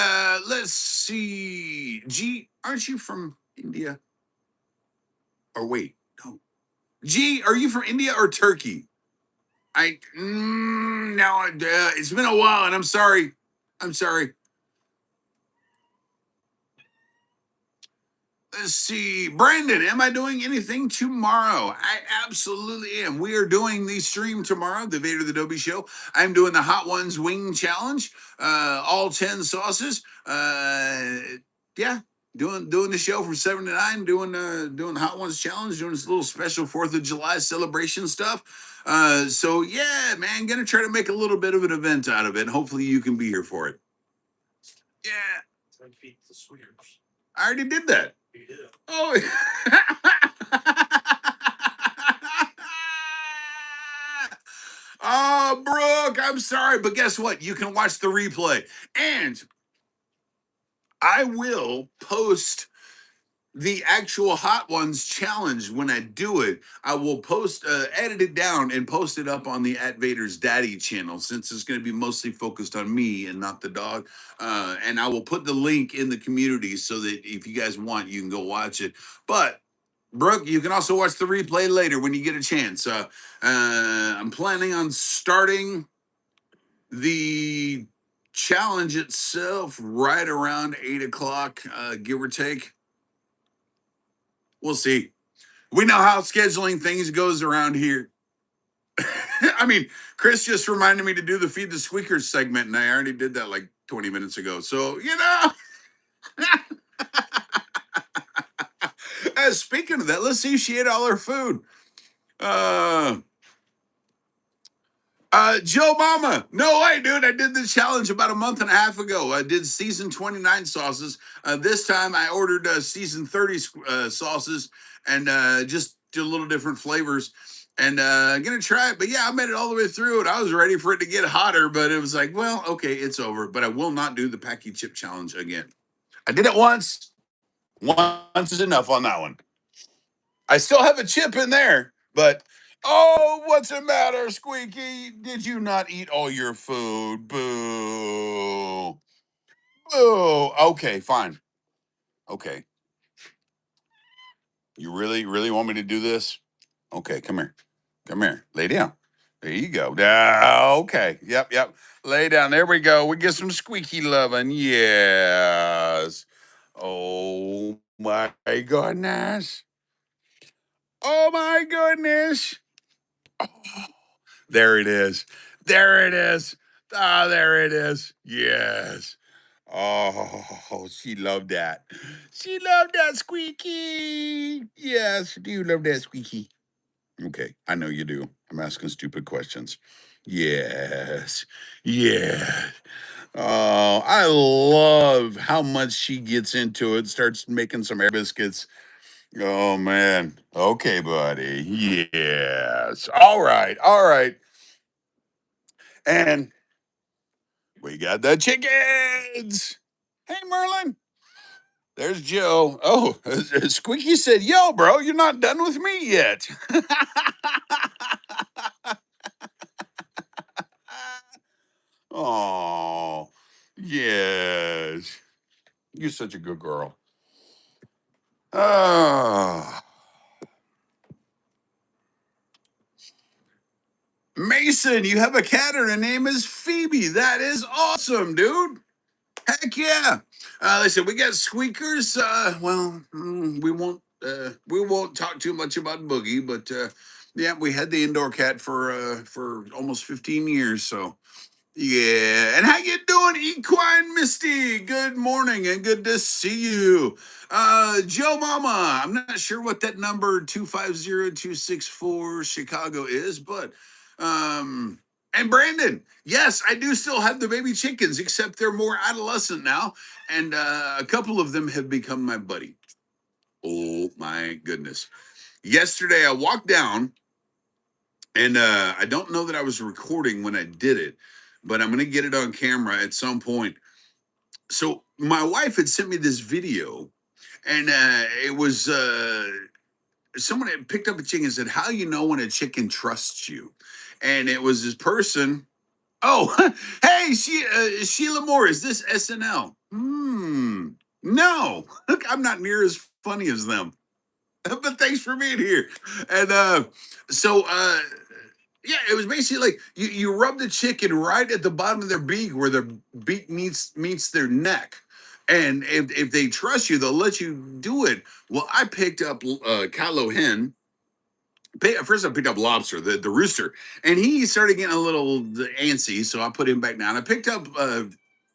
let's see. G, aren't you from India? Or wait, no. G, are you from India or Turkey? No, it's been a while, and I'm sorry. I'm sorry. Let's see. Brandon, am I doing anything tomorrow? I absolutely am. We are doing the stream tomorrow, the Vader the Dobie show. I'm doing the Hot Ones Wing Challenge, all 10 sauces. Yeah, doing the show from 7 to 9, doing the Hot Ones Challenge, doing this little special 4th of July celebration stuff. So yeah, man, gonna try to make a little bit of an event out of it. Hopefully you can be here for it. Yeah. I already did that. You did. Oh. Oh, Brooke, I'm sorry, but guess what? You can watch the replay. And I will post the actual Hot Ones challenge when I do it. I will edit it down and post it up on the At Vader's Daddy channel, since it's going to be mostly focused on me and not the dog. And I will put the link in the community so that if you guys want, you can go watch it. But Brooke, you can also watch the replay later when you get a chance. I'm planning on starting the challenge itself right around 8 o'clock, give or take. We'll see. We know how scheduling things goes around here. I mean, Chris just reminded me to do the Feed the Squeakers segment, and I already did that like 20 minutes ago. So, speaking of that, let's see if she ate all her food. Joe Mama, no way, dude. I did the challenge about a month and a half ago. I did season 29 sauces. This time I ordered season 30 sauces and just did a little different flavors. And gonna try it. But yeah, I made it all the way through it. I was ready for it to get hotter, but it was like, well, okay, it's over. But I will not do the Packy Chip Challenge again. I did it once. Once is enough on that one. I still have a chip in there, but Oh, what's the matter, Squeaky? Did you not eat all your food? Boo. Boo. Okay, fine. Okay. You really want me to do this? Okay, come here. Come here. Lay down. There you go. Okay. Yep. Lay down. There we go. We get some squeaky loving. Yes. Oh my goodness. Oh my goodness. Oh, there it is. There it is. Ah, there it is. Yes. Oh, she loved that. She loved that squeaky. Yes. Do you love that squeaky? Okay, I know you do. I'm asking stupid questions. Yes. Yeah. Oh, I love how much she gets into it, starts making some air biscuits. Oh man. Okay, buddy. Yes. All right. All right. And we got the chickens. Hey, Merlin. There's Joe. Oh, Squeaky said, "Yo, bro, you're not done with me yet." Oh, yes. You're such a good girl. Ah, Mason, you have a cat and her name is Phoebe. That is awesome, dude. Heck yeah. Listen, we got squeakers. We won't talk too much about Boogie, but yeah, we had the indoor cat for almost 15 years. So yeah, and how you doing, Equine Misty? Good morning and good to see you. Joe Mama, I'm not sure what that number 250264 Chicago is, but and Brandon, yes, I do still have the baby chickens, except they're more adolescent now, and a couple of them have become my buddy. Oh my goodness. Yesterday I walked down and I don't know that I was recording when I did it, but I'm gonna get it on camera at some point. So my wife had sent me this video, and it was someone had picked up a chicken and said, "How you know when a chicken trusts you?" And it was this person. Oh, hey, Sheila Moore, is this SNL? No, look, I'm not near as funny as them. But thanks for being here. And so yeah, it was basically like you rub the chicken right at the bottom of their beak where their beak meets their neck. And if they trust you, they'll let you do it. Well, I picked up Kylo Hen. First, I picked up Lobster, the rooster, and he started getting a little antsy, so I put him back down. I picked up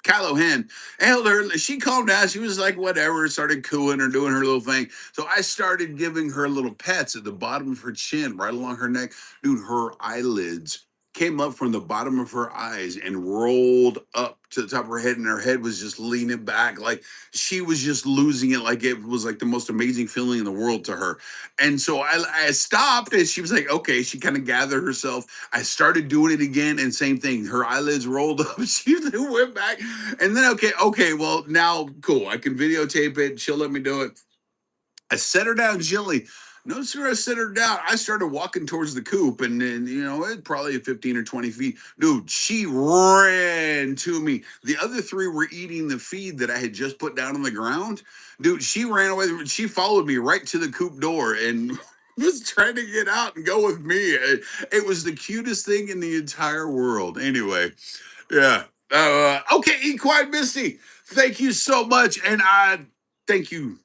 Kylo Hen, held her. She calmed down. She was like, whatever, started cooing or doing her little thing. So I started giving her little pets at the bottom of her chin, right along her neck. Dude, her eyelids came up from the bottom of her eyes and rolled up to the top of her head, and her head was just leaning back. Like she was just losing it. Like it was like the most amazing feeling in the world to her. And so I stopped and she was like, okay, she kind of gathered herself. I started doing it again and same thing. Her eyelids rolled up. She went back. And then, okay, well, now cool. I can videotape it. She'll let me do it. I set her down gently. No sooner I set her down, I started walking towards the coop, and then it's probably 15 or 20 feet. Dude, she ran to me. The other three were eating the feed that I had just put down on the ground. Dude, she ran away. She followed me right to the coop door and was trying to get out and go with me. It was the cutest thing in the entire world. Anyway, yeah. Okay, Equine Misty, thank you so much, and I thank you.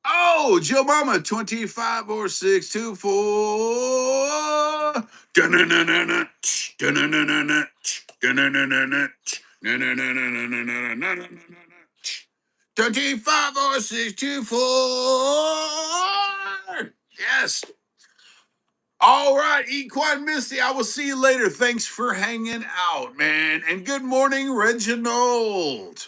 Oh, Joe Mama, 25 or 624. Dun-dun-dun-dun-dun, dun-dun-dun-dun-dun, dun-dun-dun-dun-dun, dun-dun-dun-dun-dun-dun-dun-dun-dun. 25 or 624. Yes. All right, Equine Misty, I will see you later. Thanks for hanging out, man. And good morning, Reginald.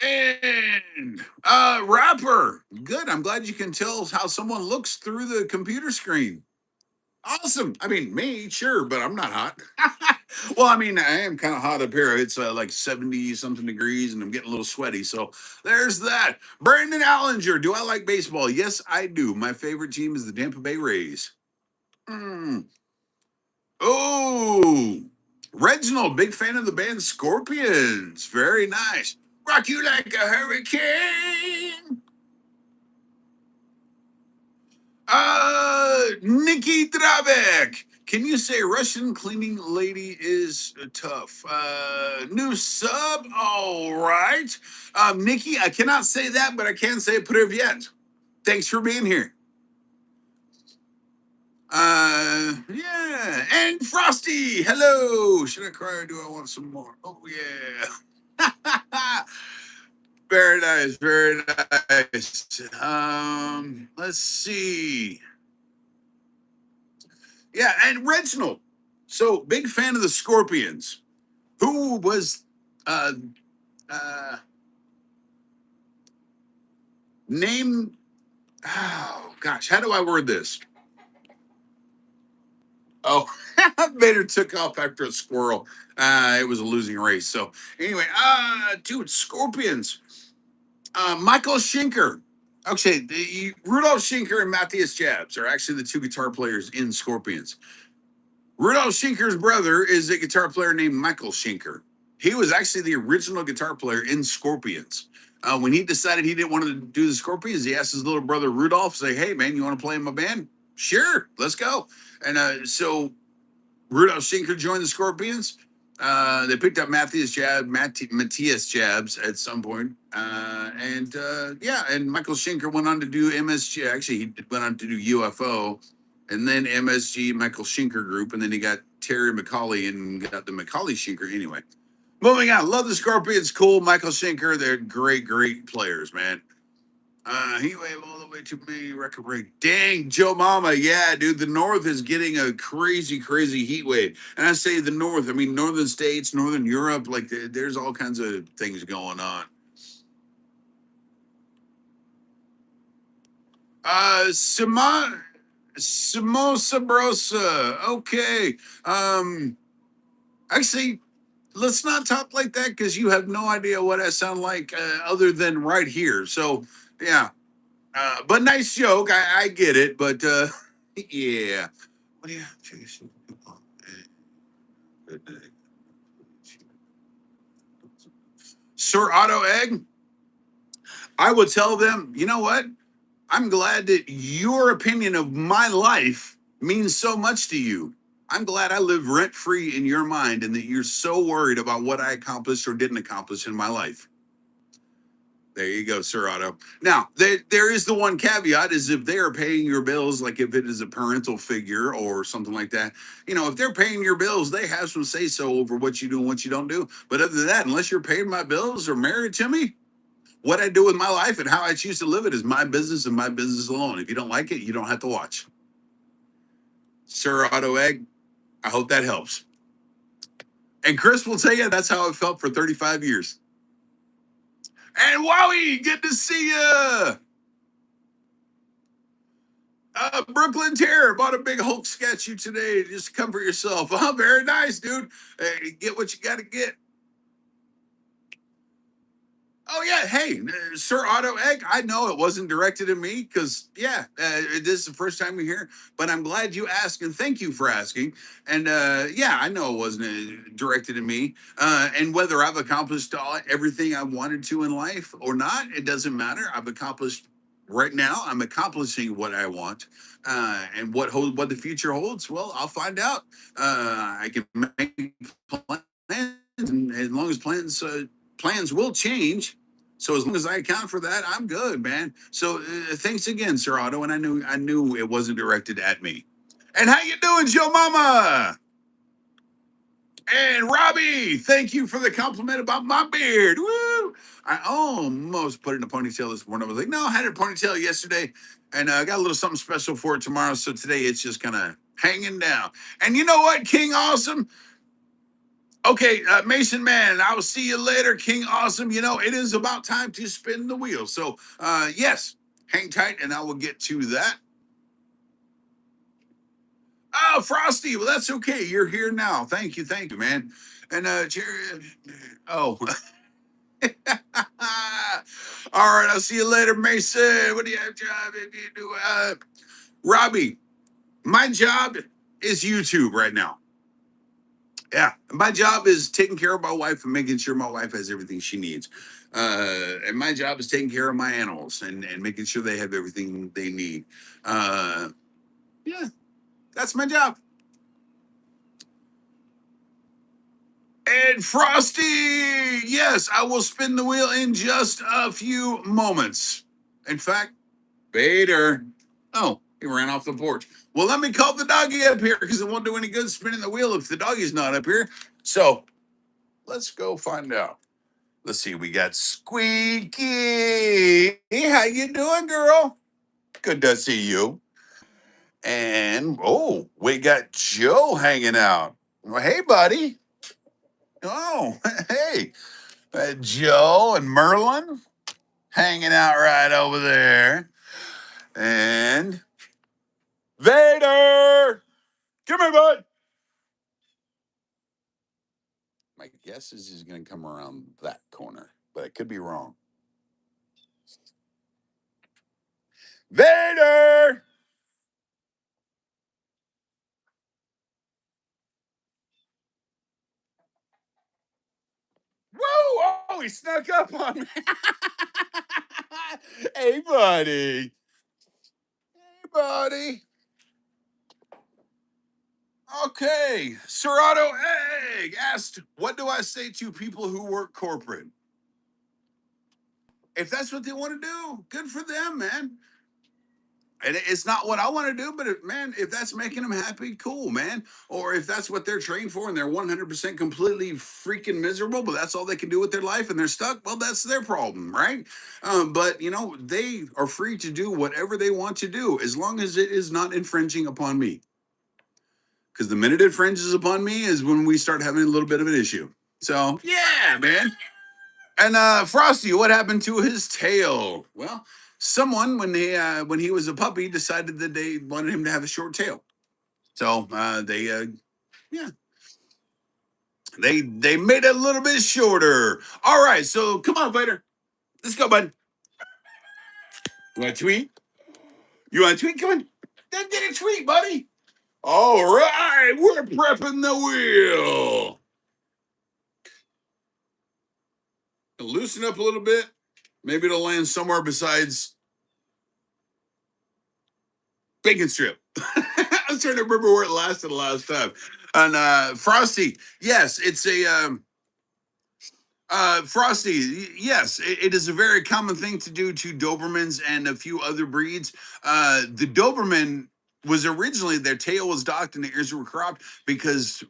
And rapper. Good. I'm glad you can tell how someone looks through the computer screen. Awesome. I mean, me, sure, but I'm not hot. Well, I mean, I am kind of hot up here. It's like 70 something degrees and I'm getting a little sweaty. So there's that. Brandon Allinger. Do I like baseball? Yes, I do. My favorite team is the Tampa Bay Rays. Mm. Oh, Reginald, big fan of the band Scorpions. Very nice. Rock you like a hurricane. Nikki Dravek. Can you say Russian cleaning lady is tough? New sub. All right. Nikki, I cannot say that, but I can say Privyet. Thanks for being here. Yeah. And Frosty. Hello. Should I cry or do I want some more? Oh, yeah. Very nice. Very nice. Let's see. Yeah, and Reginald. So big fan of the Scorpions. Who was uh uh name oh gosh, how do I word this? Oh, Vader took off after a squirrel. It was a losing race. So anyway, dude, Scorpions. Michael Schenker. Okay, Rudolph Schenker and Matthias Jabs are actually the two guitar players in Scorpions. Rudolph Schenker's brother is a guitar player named Michael Schenker. He was actually the original guitar player in Scorpions. When he decided he didn't want to do the Scorpions, he asked his little brother Rudolph, say, "Hey, man, you want to play in my band? Sure, let's go." And so Rudolph Schenker joined the Scorpions. They picked up Matthias Jabs at some point. And Michael Schenker went on to do MSG. Actually, he went on to do UFO and then MSG, Michael Schenker Group. And then he got Terry McCauley and got the McCauley Schenker. Anyway, moving on. Love the Scorpions. Cool. Michael Schenker. They're great, great players, man. He wave all the way to me. Record break. Dang, Joe Mama. Yeah, dude. The North is getting a crazy, crazy heat wave. And I say the North, I mean northern states, northern Europe. Like there's all kinds of things going on. Simon Sabrosa. Okay. Actually, let's not talk like that because you have no idea what I sound like other than right here. So yeah. But nice joke. I get it. But yeah. What do you have? Sir Otto Egg, I would tell them, you know what? I'm glad that your opinion of my life means so much to you. I'm glad I live rent free in your mind and that you're so worried about what I accomplished or didn't accomplish in my life. There you go, Sir Otto. Now, there is the one caveat is if they are paying your bills, like if it is a parental figure or something like that, if they're paying your bills, they have some say so over what you do and what you don't do. But other than that, unless you're paying my bills or married to me, what I do with my life and how I choose to live it is my business and my business alone. If you don't like it, you don't have to watch. Sir Otto Egg, I hope that helps. And Chris will tell you that's how it felt for 35 years. And Wowie, good to see you. Brooklyn Terror bought a big Hulk statue today. Just comfort yourself. Oh, very nice, dude. Get what you got to get. Oh yeah, hey, Sir Otto Egg. I know it wasn't directed at me because this is the first time you're here. But I'm glad you asked and thank you for asking. And I know it wasn't directed at me. And whether I've accomplished everything I wanted to in life or not, it doesn't matter. I've accomplished. Right now, I'm accomplishing what I want, and what the future holds. Well, I'll find out. I can make plans, and as long as plans will change. So as long as I account for that, I'm good, man. So thanks again, Sir Otto. And I knew it wasn't directed at me. And how you doing, Joe Mama? And Robbie, thank you for the compliment about my beard. Woo! I almost put it in a ponytail this morning. I was like, no, I had a ponytail yesterday, and I got a little something special for it tomorrow. So today it's just kind of hanging down. And you know what, King Awesome? Okay, Mason Man, I will see you later, King Awesome. It is about time to spin the wheel. So, yes, hang tight and I will get to that. Oh, Frosty. Well, that's okay. You're here now. Thank you, man. And Jerry. Oh. All right. I'll see you later, Mason. What do you have job? If you do, Robbie. My job is YouTube right now. Yeah, my job is taking care of my wife and making sure my wife has everything she needs. And my job is taking care of my animals and making sure they have everything they need. Uh, yeah, that's my job. And Frosty, yes, I will spin the wheel in just a few moments. In fact, Vader. Oh, he ran off the porch. Well, let me call the doggy up here because it won't do any good spinning the wheel if the doggy's not up here. So let's go find out. Let's see. We got Squeaky. How you doing, girl? Good to see you. And oh, we got Joe hanging out. Well, hey, buddy. Oh, hey, Joe and Merlin hanging out right over there. And Vader, come here, bud. My guess is he's going to come around that corner, but I could be wrong. Vader! Whoa! Oh, he snuck up on me. Hey, buddy. Hey, buddy. Okay. Serato Egg asked, what do I say to people who work corporate? If that's what they want to do, good for them, man. And it's not what I want to do, but man, if that's making them happy, cool, man. Or if that's what they're trained for and they're 100% completely freaking miserable, but that's all they can do with their life and they're stuck, well, that's their problem, right? But, they are free to do whatever they want to do as long as it is not infringing upon me. Because the minute it infringes upon me is when we start having a little bit of an issue. So, yeah, man. And Frosty, what happened to his tail? Well, someone when he was a puppy decided that they wanted him to have a short tail. So yeah, they made it a little bit shorter. All right, so come on, Vader, let's go, bud. You want a tweet? You want a tweet? Come on, then get a tweet, buddy. All right, we're prepping the wheel. Loosen up a little bit. Maybe it'll land somewhere besides bacon strip. I was trying to remember where it lasted the last time. And Frosty, yes, it's a Frosty. Yes, it is a very common thing to do to Dobermans and a few other breeds. The Doberman was originally their tail was docked and the ears were cropped because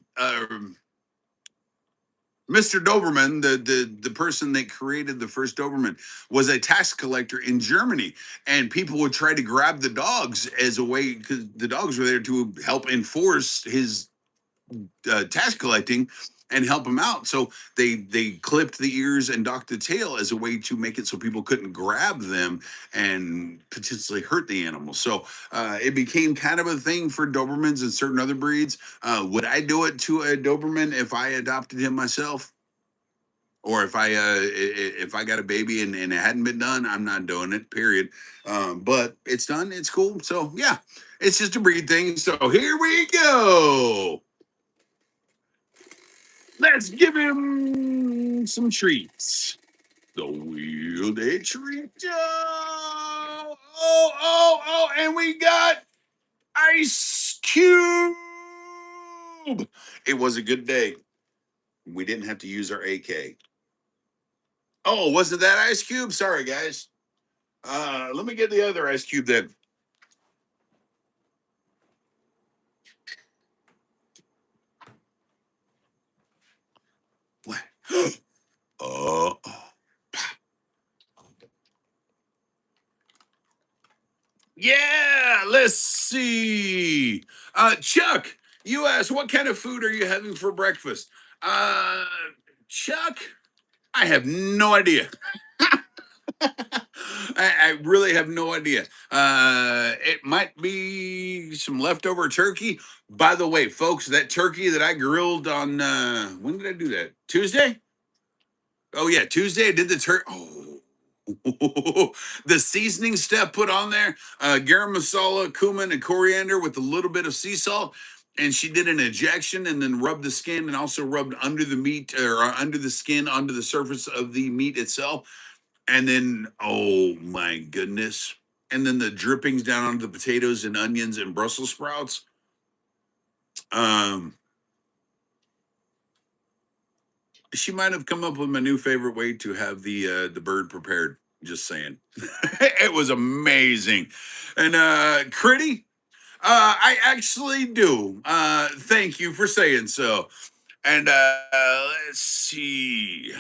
Mr. Doberman, the person that created the first Doberman, was a tax collector in Germany, and people would try to grab the dogs as a way because the dogs were there to help enforce his tax collecting and help him out. So they clipped the ears and docked the tail as a way to make it so people couldn't grab them and potentially hurt the animal. So it became kind of a thing for Dobermans and certain other breeds. Would I do it to a Doberman if I adopted him myself? Or if I got a baby and it hadn't been done, I'm not doing it. Period. But it's done. It's cool. So yeah, it's just a breed thing. So here we go. Let's give him some treats. The wheeled a treat. Oh, and we got Ice Cube. It was a good day. We didn't have to use our AK. Oh, wasn't that Ice Cube? Sorry, guys. Let me get the other Ice Cube then. What? Oh. Yeah, let's see. Chuck, you asked what kind of food are you having for breakfast? Uh, Chuck, I have no idea. I really have no idea. It might be some leftover turkey. By the way, folks, that turkey that I grilled on when did I do that? Tuesday? Oh yeah, Tuesday I did the turkey. Oh, the seasoning step put on there, garam masala, cumin, and coriander with a little bit of sea salt. And she did an ejection and then rubbed the skin and also rubbed under the meat or under the skin onto the surface of the meat itself. And then, oh my goodness. And then the drippings down onto the potatoes and onions and Brussels sprouts. Um, she might have come up with my new favorite way to have the bird prepared. Just saying. It was amazing. And Critty, I actually do. Thank you for saying so. And let's see.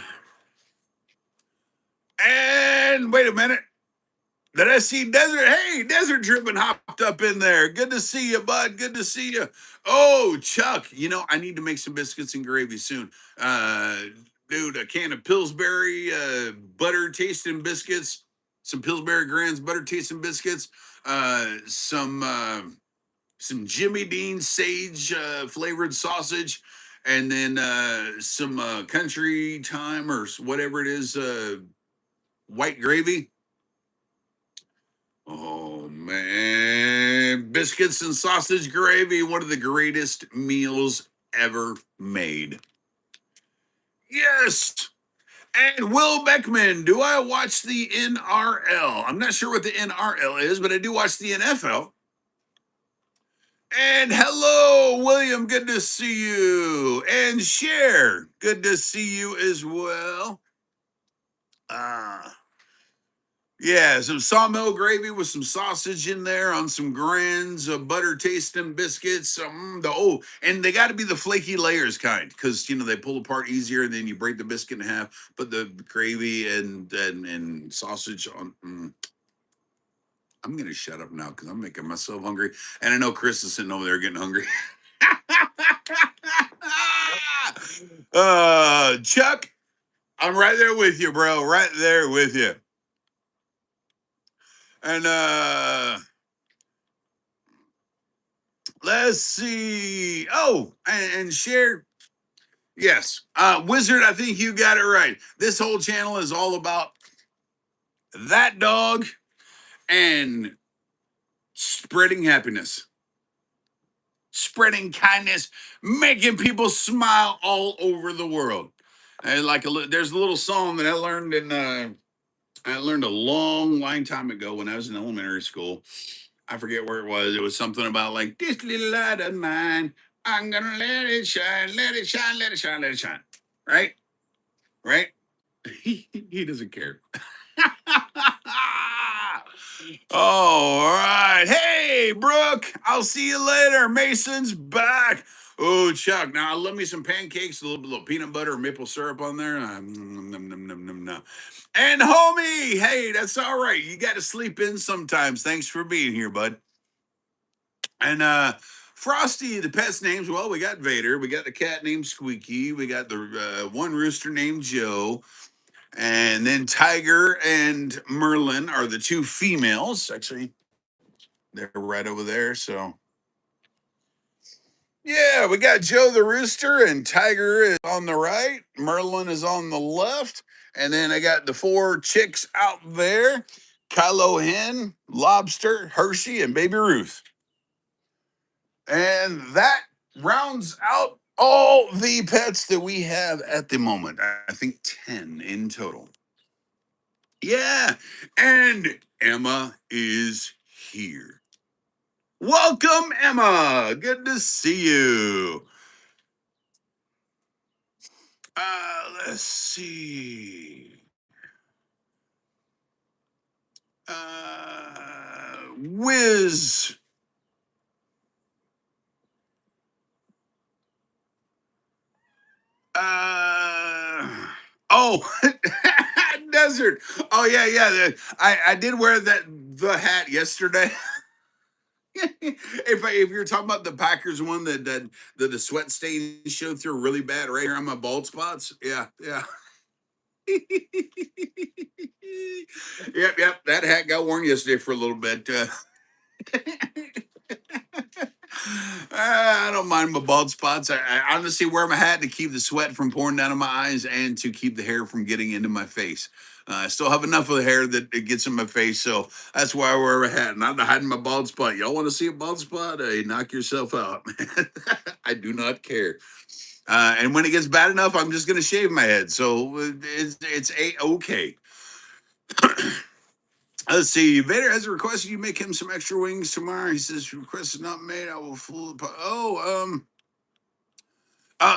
And wait a minute. Did I see Desert? Hey, Desert Dripping hopped up in there. Good to see you, bud. Good to see you. Oh, Chuck, I need to make some biscuits and gravy soon. Uh, Dude, a can of Pillsbury butter tasting biscuits, some Pillsbury Grands butter tasting biscuits, some Jimmy Dean sage flavored sausage, and then some country time or whatever it is, white gravy. Oh man, biscuits and sausage gravy, one of the greatest meals ever made. Yes. And Will Beckman, do I watch the NRL? I'm not sure what the NRL is, but I do watch the NFL. And hello, William, good to see you. And Cher, good to see you as well. Uh Yeah, some sawmill gravy with some sausage in there on some grands, butter tasting biscuits. And they got to be the flaky layers kind because they pull apart easier. And then you break the biscuit in half, put the gravy and sausage on. I'm gonna shut up now because I'm making myself hungry, and I know Chris is sitting over there getting hungry. Chuck, I'm right there with you, bro. Right there with you. And let's see. Oh, and share. Yes. Wizard, I think you got it right. This whole channel is all about that dog and spreading happiness, spreading kindness, making people smile all over the world. And there's a little song that I learned a long time ago when I was in elementary school. I forget where it was. It was something about like this little light of mine. I'm gonna let it shine, let it shine, let it shine, let it shine. Right? Right? He doesn't care. All right. Hey, Brooke, I'll see you later. Mason's back. Oh, Chuck. Now, love me some pancakes, a little peanut butter or maple syrup on there. And homie, hey, that's all right. You got to sleep in sometimes. Thanks for being here, bud. And Frosty, the pet's names. Well, we got Vader. We got the cat named Squeaky. We got the one rooster named Joe. And then Tiger and Merlin are the two females. Actually, they're right over there. So, yeah, we got Joe the rooster, and Tiger is on the right. Merlin is on the left. And then I got the four chicks out there: Kylo Hen, Lobster, Hershey, and Baby Ruth. And that rounds out all the pets that we have at the moment. I think 10 in total. Yeah. And Emma is here. Welcome, Emma. Good to see you. Let's see. Wiz. Oh, Desert. Oh yeah. I did wear the hat yesterday. If you're talking about the Packers one that the sweat stains show through really bad right here on my bald spots, yeah. Yep. That hat got worn yesterday for a little bit. I don't mind my bald spots. I honestly wear my hat to keep the sweat from pouring down on my eyes and to keep the hair from getting into my face. I still have enough of the hair that it gets in my face, so that's why I wear a hat. Not hiding my bald spot. Y'all want to see a bald spot? Hey, knock yourself out, man. I do not care. And when it gets bad enough, I'm just going to shave my head. So it's okay. Let's see. Vader has requested you make him some extra wings tomorrow. He says request is not made. I will fool.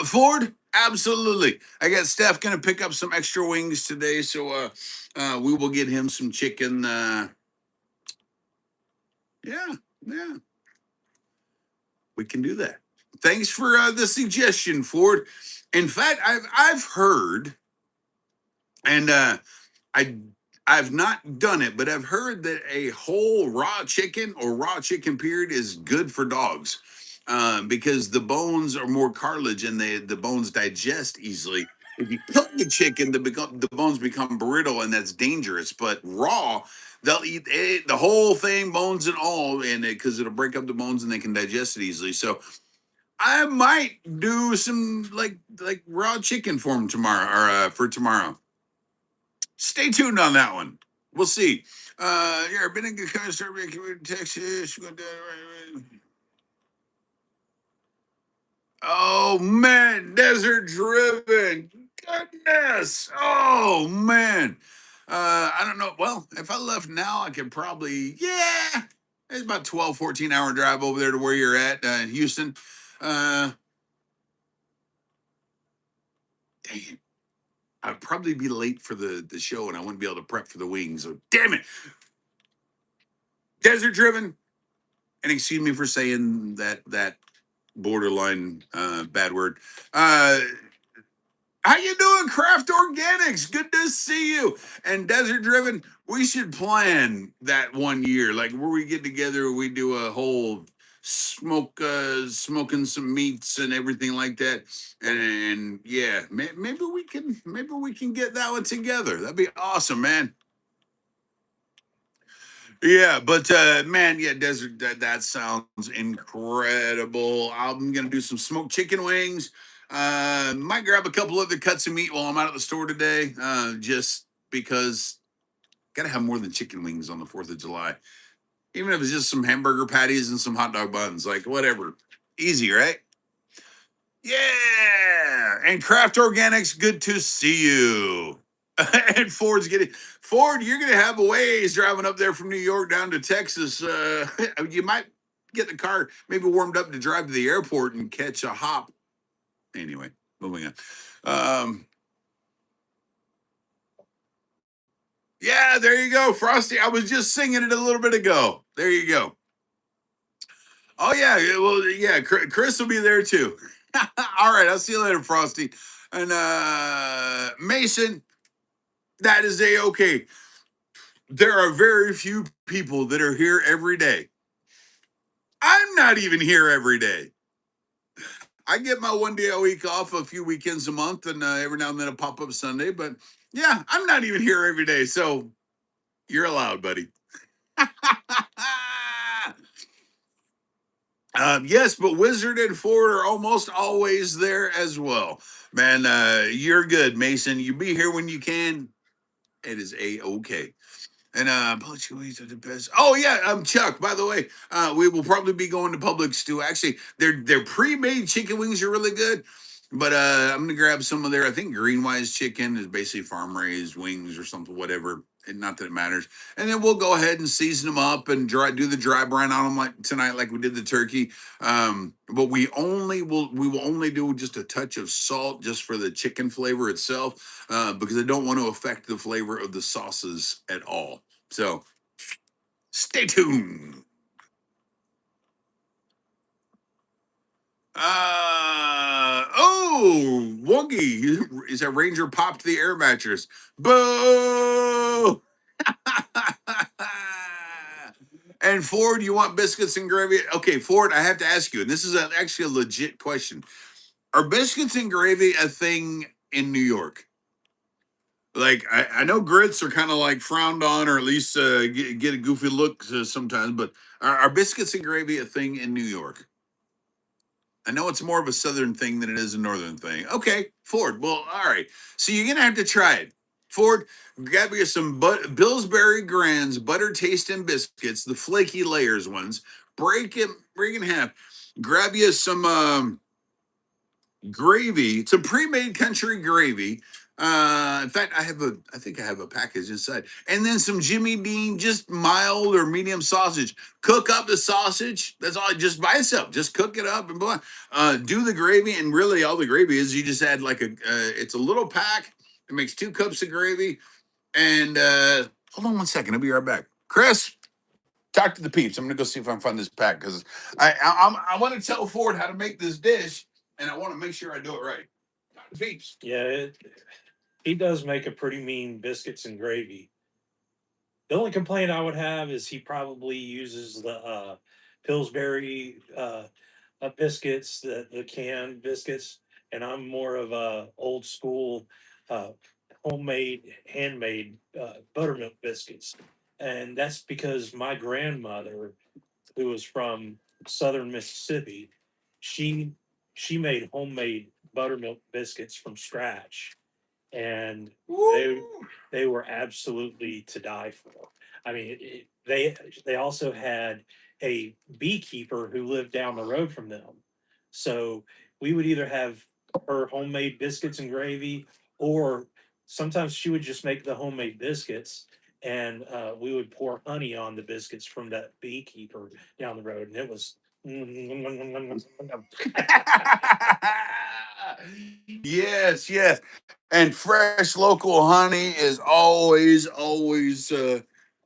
Ford, absolutely. I got Steph gonna pick up some extra wings today, so we will get him some chicken. Yeah, yeah, we can do that. Thanks for the suggestion, Ford. In fact, I've heard, and I I've not done it, but I've heard that a whole raw chicken or raw chicken period is good for dogs because the bones are more cartilage and the bones digest easily. If you cook the chicken, the bones become brittle and that's dangerous. But raw, they'll eat the whole thing, bones and all, and because it'll break up the bones and they can digest it easily. So I might do some like raw chicken for them tomorrow or for tomorrow. Stay tuned on that one. We'll see. Yeah, been in good kind of start making Texas. Oh man, desert driven. Goodness. Oh man. I don't know. Well, if I left now, I could probably, yeah. It's about 12, 14 hour drive over there to where you're at, in Houston. Dang. I'd probably be late for the show and I wouldn't be able to prep for the wings. So damn it. Desert driven. And excuse me for saying that borderline bad word. How you doing, Craft Organics? Good to see you. And Desert Driven, we should plan that one year, like where we get together, we do a whole smoking some meats and everything like that. And yeah, maybe we can get that one together. That'd be awesome, man. Yeah, but man, yeah, desert that sounds incredible. I'm gonna do some smoked chicken wings. Might grab a couple other cuts of meat while I'm out at the store today, just because gotta have more than chicken wings on the 4th of July. Even if it's just some hamburger patties and some hot dog buns, like whatever. Easy, right? Yeah. And Craft Organics, good to see you. And Ford, you're gonna have a ways driving up there from New York down to Texas. You might get the car maybe warmed up to drive to the airport and catch a hop. Anyway, moving on. Um, yeah, there you go, Frosty. I was just singing it a little bit ago. There you go. Oh yeah, well yeah, Chris will be there too. All right, I'll see you later, Frosty. And Mason, that is a okay. There are very few people that are here every day. I'm not even here every day. I get my one day a week off, a few weekends a month, and every now and then a pop up Sunday. But yeah, I'm not even here every day. So you're allowed, buddy. Yes, but Wizard and Ford are almost always there as well. Man, you're good, Mason. You be here when you can. It is a okay. And Publix wings are the best. Oh yeah, Chuck. By the way, we will probably be going to Publix too. Actually, their pre-made chicken wings are really good. But I'm gonna grab some of their. I think Greenwise chicken is basically farm raised wings or something, whatever. And not that it matters. And then we'll go ahead and season them up and do the dry brine on them like tonight, like we did the turkey. But we will only do just a touch of salt just for the chicken flavor itself, because I don't want to affect the flavor of the sauces at all. So stay tuned. Woogie is a Ranger popped the air mattress. Boo! And Ford, you want biscuits and gravy? Okay, Ford, I have to ask you, and this is actually a legit question. Are biscuits and gravy a thing in New York? Like I know grits are kind of like frowned on, or at least get a goofy look sometimes. But are biscuits and gravy a thing in New York? I know it's more of a southern thing than it is a northern thing. Okay, Ford. Well, all right. So you're gonna have to try it. Ford, grab you some Pillsbury Grands butter tasting biscuits, the flaky layers ones. Break in half. Grab you some gravy, some pre-made country gravy. In fact, I think I have a package inside, and then some Jimmy Dean, just mild or medium sausage. Cook up the sausage. That's all. Just by itself. Just cook it up and blah. Do the gravy, and really all the gravy is you just add like a. It's a little pack. It makes 2 cups of gravy, and hold on one second. I'll be right back. Chris, talk to the peeps. I'm gonna go see if I can find this pack because I want to tell Ford how to make this dish, and I want to make sure I do it right. Talk to the peeps. Yeah, he does make a pretty mean biscuits and gravy. The only complaint I would have is he probably uses the Pillsbury biscuits, the canned biscuits, and I'm more of a old school uh, homemade, handmade buttermilk biscuits, and that's because my grandmother, who was from southern Mississippi, she she made homemade buttermilk biscuits from scratch, and they Woo! they were absolutely to die for. I mean, they also had a beekeeper who lived down the road from them, so we would either have her homemade biscuits and gravy, or sometimes she would just make the homemade biscuits, and we would pour honey on the biscuits from that beekeeper down the road, and it was. Yes, yes. And fresh local honey is always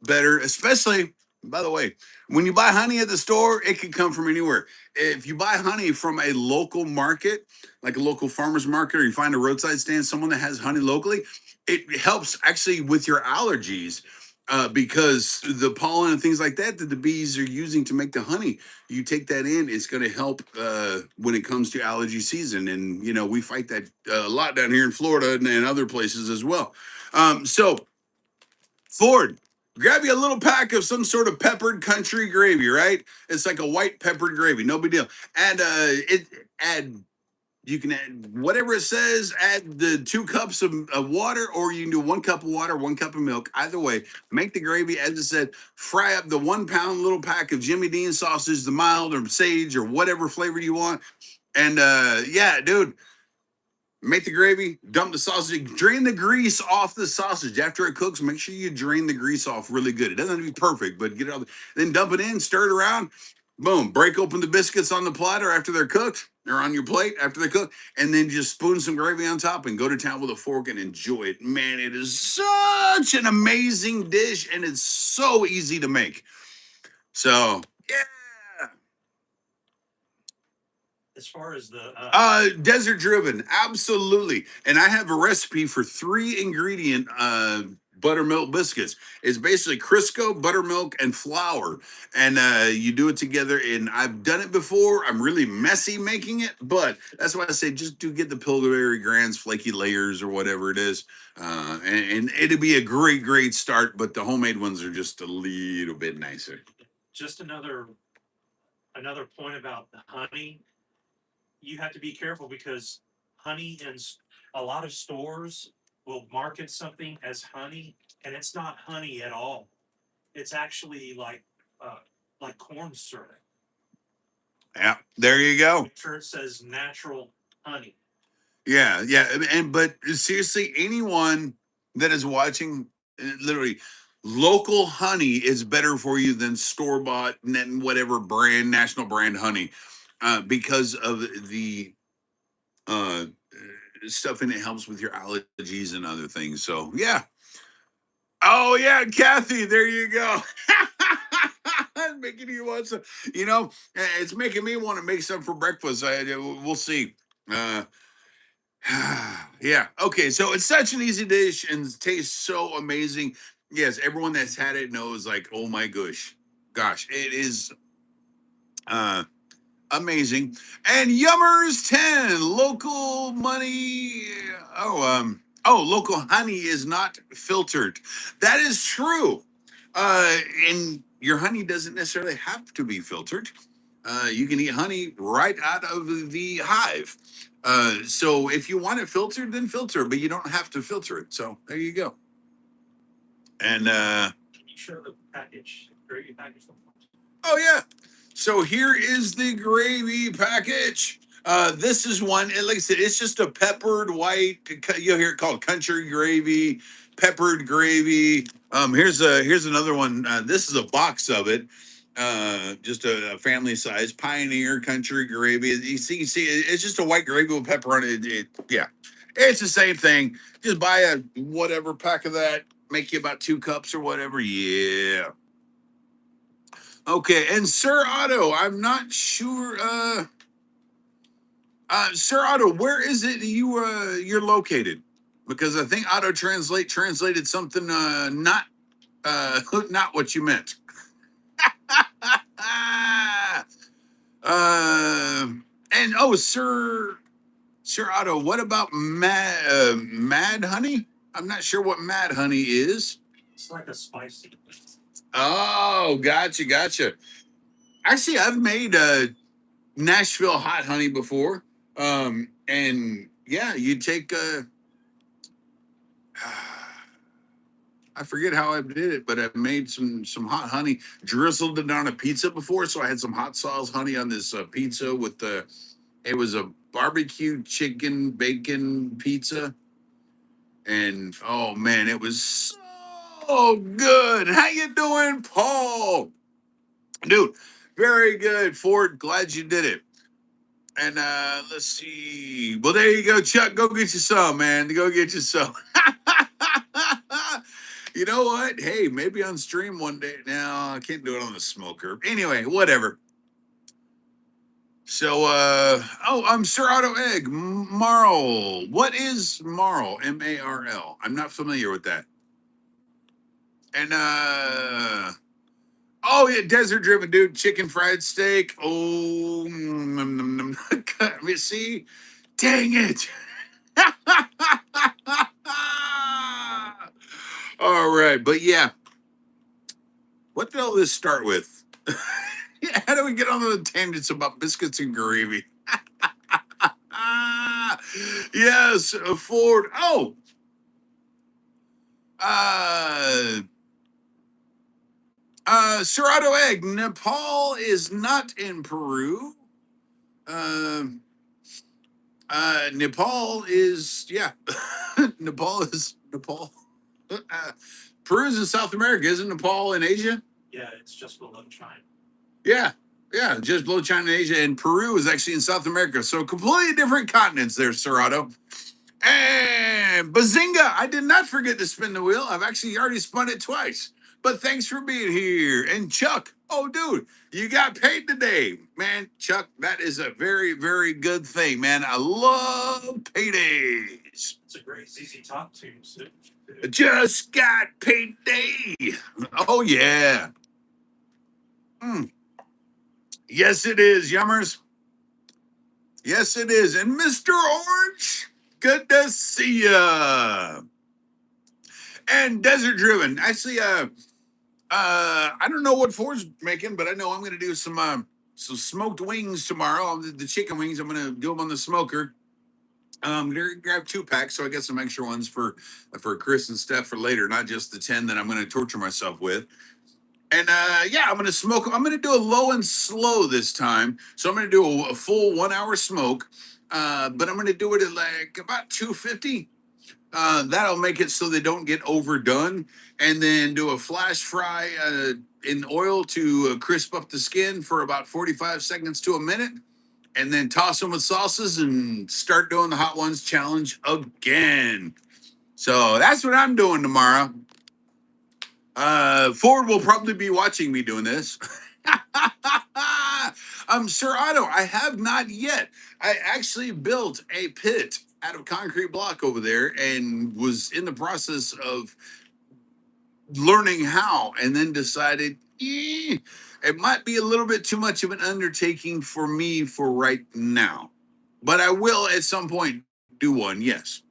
better, especially, by the way, when you buy honey at the store, it can come from anywhere. If you buy honey from a local market, like a local farmer's market, or you find a roadside stand, someone that has honey locally, it helps actually with your allergies. Because the pollen and things like that the bees are using to make the honey, you take that in, it's going to help when it comes to allergy season. And, you know, we fight that a lot down here in Florida and other places as well. So, Ford, grab you a little pack of some sort of peppered country gravy, right? It's like a white peppered gravy, no big deal. Add you can add whatever it says, add the 2 cups of water, or you can do 1 cup of water, 1 cup of milk. Either way, make the gravy. As I said, fry up the 1 pound little pack of Jimmy Dean sausage, the mild or sage or whatever flavor you want. And yeah, dude, make the gravy, dump the sausage, drain the grease off the sausage after it cooks. Make sure you drain the grease off really good. It doesn't have to be perfect, but get it out. Then dump it in, stir it around. Boom, break open the biscuits on the platter after they're cooked, or on your plate after they're cooked, and then just spoon some gravy on top and go to town with a fork and enjoy it. Man, it is such an amazing dish, and it's so easy to make. So, yeah. As far as the Desert driven, absolutely. And I have a recipe for 3 ingredient buttermilk biscuits. It's basically Crisco, buttermilk, and flour, and you do it together. And I've done it before. I'm really messy making it, but that's why I say just do get the Pillsbury Grands flaky layers or whatever it is, and it'd be a great start. But the homemade ones are just a little bit nicer. just another point about the honey, you have to be careful because honey in a lot of stores will market something as honey, and it's not honey at all. It's actually like corn syrup. Yeah, there you go. Make sure it says natural honey. Yeah, yeah, and but seriously, anyone that is watching, literally, local honey is better for you than store bought, whatever brand, national brand honey, because of the uh, stuff in it helps with your allergies and other things. So yeah. Oh yeah, Kathy, there you go. Making you want some, it's making me want to make some for breakfast. We'll see. Uh, yeah. Okay. So it's such an easy dish and it tastes so amazing. Yes, everyone that's had it knows, like, oh my gosh, it is uh amazing. And Yummers 10, local money. Oh, local honey is not filtered. That is true. And your honey doesn't necessarily have to be filtered. You can eat honey right out of the hive. So if you want it filtered, then filter, but you don't have to filter it. So there you go. And Can you show the package, gravy package? oh yeah. So here is the gravy package. This is one, and like I said, it's just a peppered white. You'll hear it called country gravy, peppered gravy. Here's another one. This is a box of it. Just a family size Pioneer country gravy. You see, it's just a white gravy with pepper on it. Yeah, it's the same thing. Just buy a whatever pack of that. Make you about 2 cups or whatever. Yeah. Okay, and Sir Otto, I'm not sure. Sir Otto, where is it you're located? Because I think Auto translated something not not what you meant. And oh, Sir Otto, what about Mad Honey? I'm not sure what Mad Honey is. It's like a spicy. Oh, gotcha. Actually, I've made Nashville hot honey before. And yeah, you take I forget how I did it, but I made some hot honey, drizzled it on a pizza before. So I had some hot sauce honey on this pizza with the. It was a barbecue chicken bacon pizza, and oh man, it was so good. How you doing, Paul? Dude, very good, Ford. Glad you did it. And let's see. Well, there you go, Chuck. Go get you some, man. Go get you some. You know what? Hey, maybe on stream one day. No, I can't do it on the smoker. Anyway, whatever. So, I'm Sir Otto Egg. Marl. What is Marl? Marl. I'm not familiar with that. And, oh, yeah, desert driven, dude. Chicken fried steak. Oh, see? Dang it. All right, but yeah, what did all this start with? Yeah, how do we get on the tangents about biscuits and gravy? Yes, Ford. Oh, uh, Sir Otto Egg. Nepal is not in Peru. Uh, Nepal is yeah. Nepal is Nepal. Peru is in South America, isn't Nepal in Asia? Yeah, it's just below China. Yeah, just below China and Asia, and Peru is actually in South America. So completely different continents there, Sir Otto. And Bazinga, I did not forget to spin the wheel. I've actually already spun it twice. But thanks for being here. And Chuck, oh dude, you got paid today. Man, Chuck, that is a very, very good thing, man. I love paydays. It's a great ZZ Top tune. Just got paid day. Oh yeah. Yes, it is, Yummers. Yes, it is. And Mr. Orange, good to see ya. And Desert Driven. Actually, I don't know what Ford's making, but I know I'm going to do some smoked wings tomorrow. The chicken wings. I'm going to do them on the smoker. I'm going to grab 2 packs, so I got some extra ones for Chris and Steph for later, not just the 10 that I'm going to torture myself with. And yeah, I'm gonna smoke. I'm gonna do a low and slow this time. So I'm gonna do a full 1 hour smoke, but I'm gonna do it at like about 250. That'll make it so they don't get overdone. And then do a flash fry in oil to crisp up the skin for about 45 seconds to a minute. And then toss them with sauces and start doing the hot ones challenge again. So that's what I'm doing tomorrow. Ford will probably be watching me doing this. Sir Otto, I have not yet. I actually built a pit out of concrete block over there and was in the process of learning how, and then decided it might be a little bit too much of an undertaking for me for right now. But I will at some point do one, yes.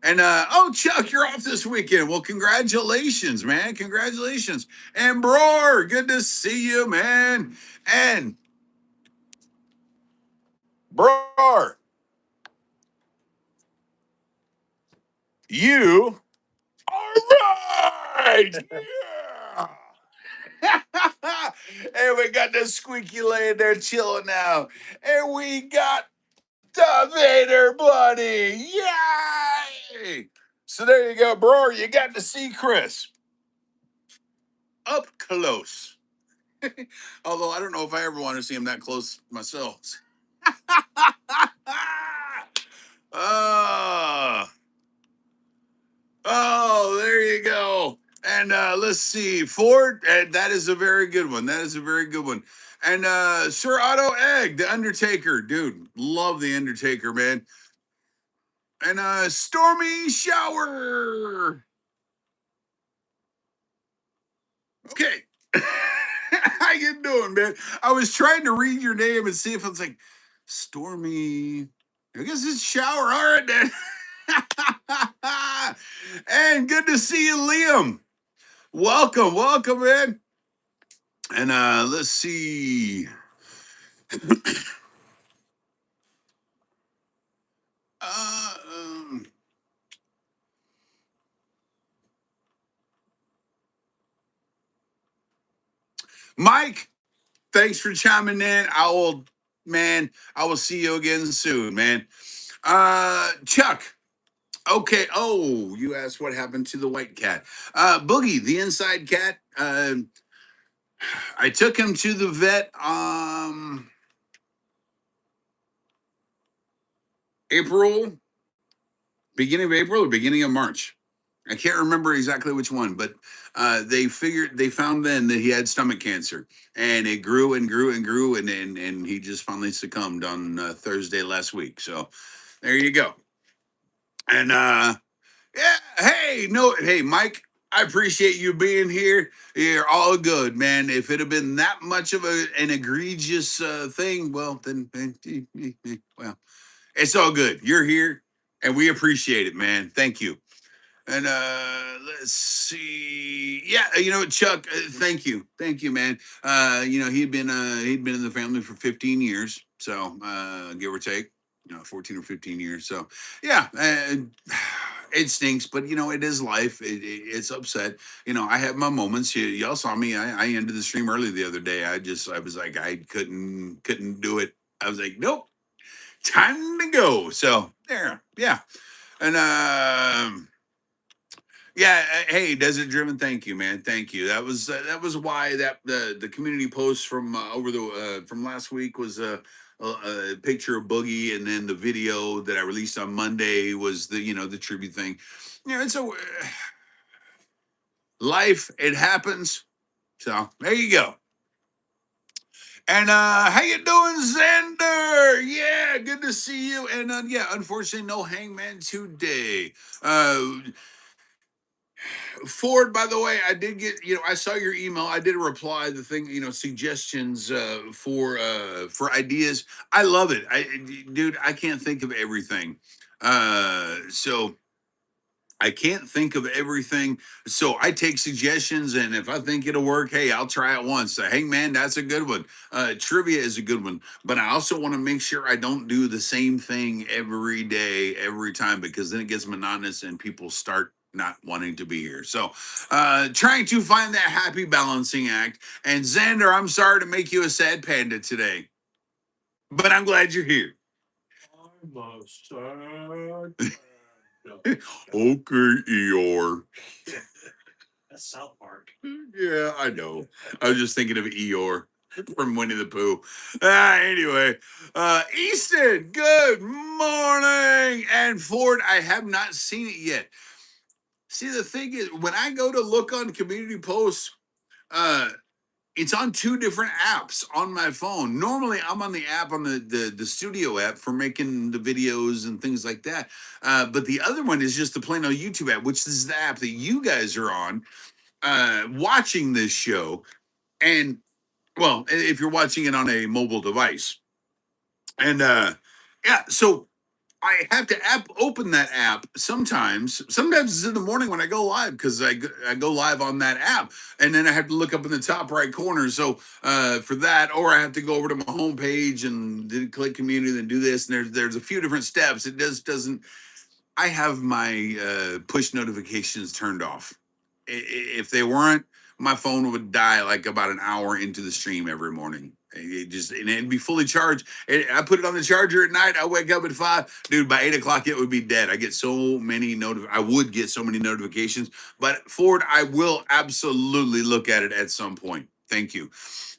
And oh, Chuck, you're off this weekend. Well, congratulations, man. Congratulations. And Bror, good to see you, man. And Bror, you are right. Yeah. And we got the squeaky laying there chilling now. And we got the Vader buddy. Yay! So there you go, bro. You got to see Chris up close. Although I don't know if I ever want to see him that close myself. uh, oh, there you go. And let's see, Ford. That is a very good one. That is a very good one. And Sir Otto Egg, the Undertaker, dude, love the Undertaker, man. And Stormy Shower. Okay. How you doing, man? I was trying to read your name and see if it's like Stormy. I guess it's Shower. All right, then. And good to see you, Liam. Welcome, welcome, man. And let's see. Uh, um, Mike, thanks for chiming in. I will see you again soon, man. Chuck. Okay. Oh, you asked what happened to the white cat. Boogie, the inside cat. I took him to the vet April, beginning of April or beginning of March. I can't remember exactly which one, but they found then that he had stomach cancer, and it grew and grew and grew, and he just finally succumbed on Thursday last week. So there you go. And yeah, hey, no, hey, Mike, I appreciate you being here. You're all good, man. If it had been that much of an egregious thing, well, then, well, it's all good. You're here, and we appreciate it, man. Thank you. And let's see. Yeah, Chuck, thank you, man. He'd been in the family for 15 years, so give or take, 14 or 15 years. So yeah, it stinks, but it is life. It's upset. I have my moments. Y'all saw me. I ended the stream early the other day. I was like, I couldn't do it. I was like, nope, time to go. So there, yeah, and yeah, hey, Desert Driven, thank you, man, thank you. That was why the community post from over the from last week was a picture of Boogie, and then the video that I released on Monday was the tribute thing. It's a life. It happens. So there you go. And how you doing, Xander? Yeah, good to see you. And yeah, unfortunately, no Hangman today. Ford, by the way, I did get, I saw your email. I did reply the thing, suggestions for ideas. I love it. Dude, I can't think of everything. So I can't think of everything. So I take suggestions, and if I think it'll work, hey, I'll try it once. So, hey, man, that's a good one. Trivia is a good one. But I also want to make sure I don't do the same thing every day, every time, because then it gets monotonous and people start not wanting to be here. So trying to find that happy balancing act. And Xander, I'm sorry to make you a sad panda today, but I'm glad you're here. I'm a sad okay, Eeyore. That's South Park. Yeah, I know. I was just thinking of Eeyore from Winnie the Pooh. Anyway, Easton, good morning. And Ford, I have not seen it yet. See, the thing is, when I go to look on community posts, uh, it's on two different apps on my phone. Normally, I'm on the app on the studio app for making the videos and things like that. But the other one is just the plain old YouTube app, which is the app that you guys are on watching this show. And well, if you're watching it on a mobile device, and yeah, so I have to open that app sometimes. Sometimes it's in the morning when I go live because I go live on that app, and then I have to look up in the top right corner. So for that, or I have to go over to my homepage and then click community, then do this. And there's a few different steps. It doesn't. I have my push notifications turned off. If they weren't, my phone would die like about an hour into the stream every morning. And it'd be fully charged. I put it on the charger at night. I wake up at 5, dude. By 8 o'clock, it would be dead. I get so many I would get so many notifications. But Ford, I will absolutely look at it at some point. Thank you.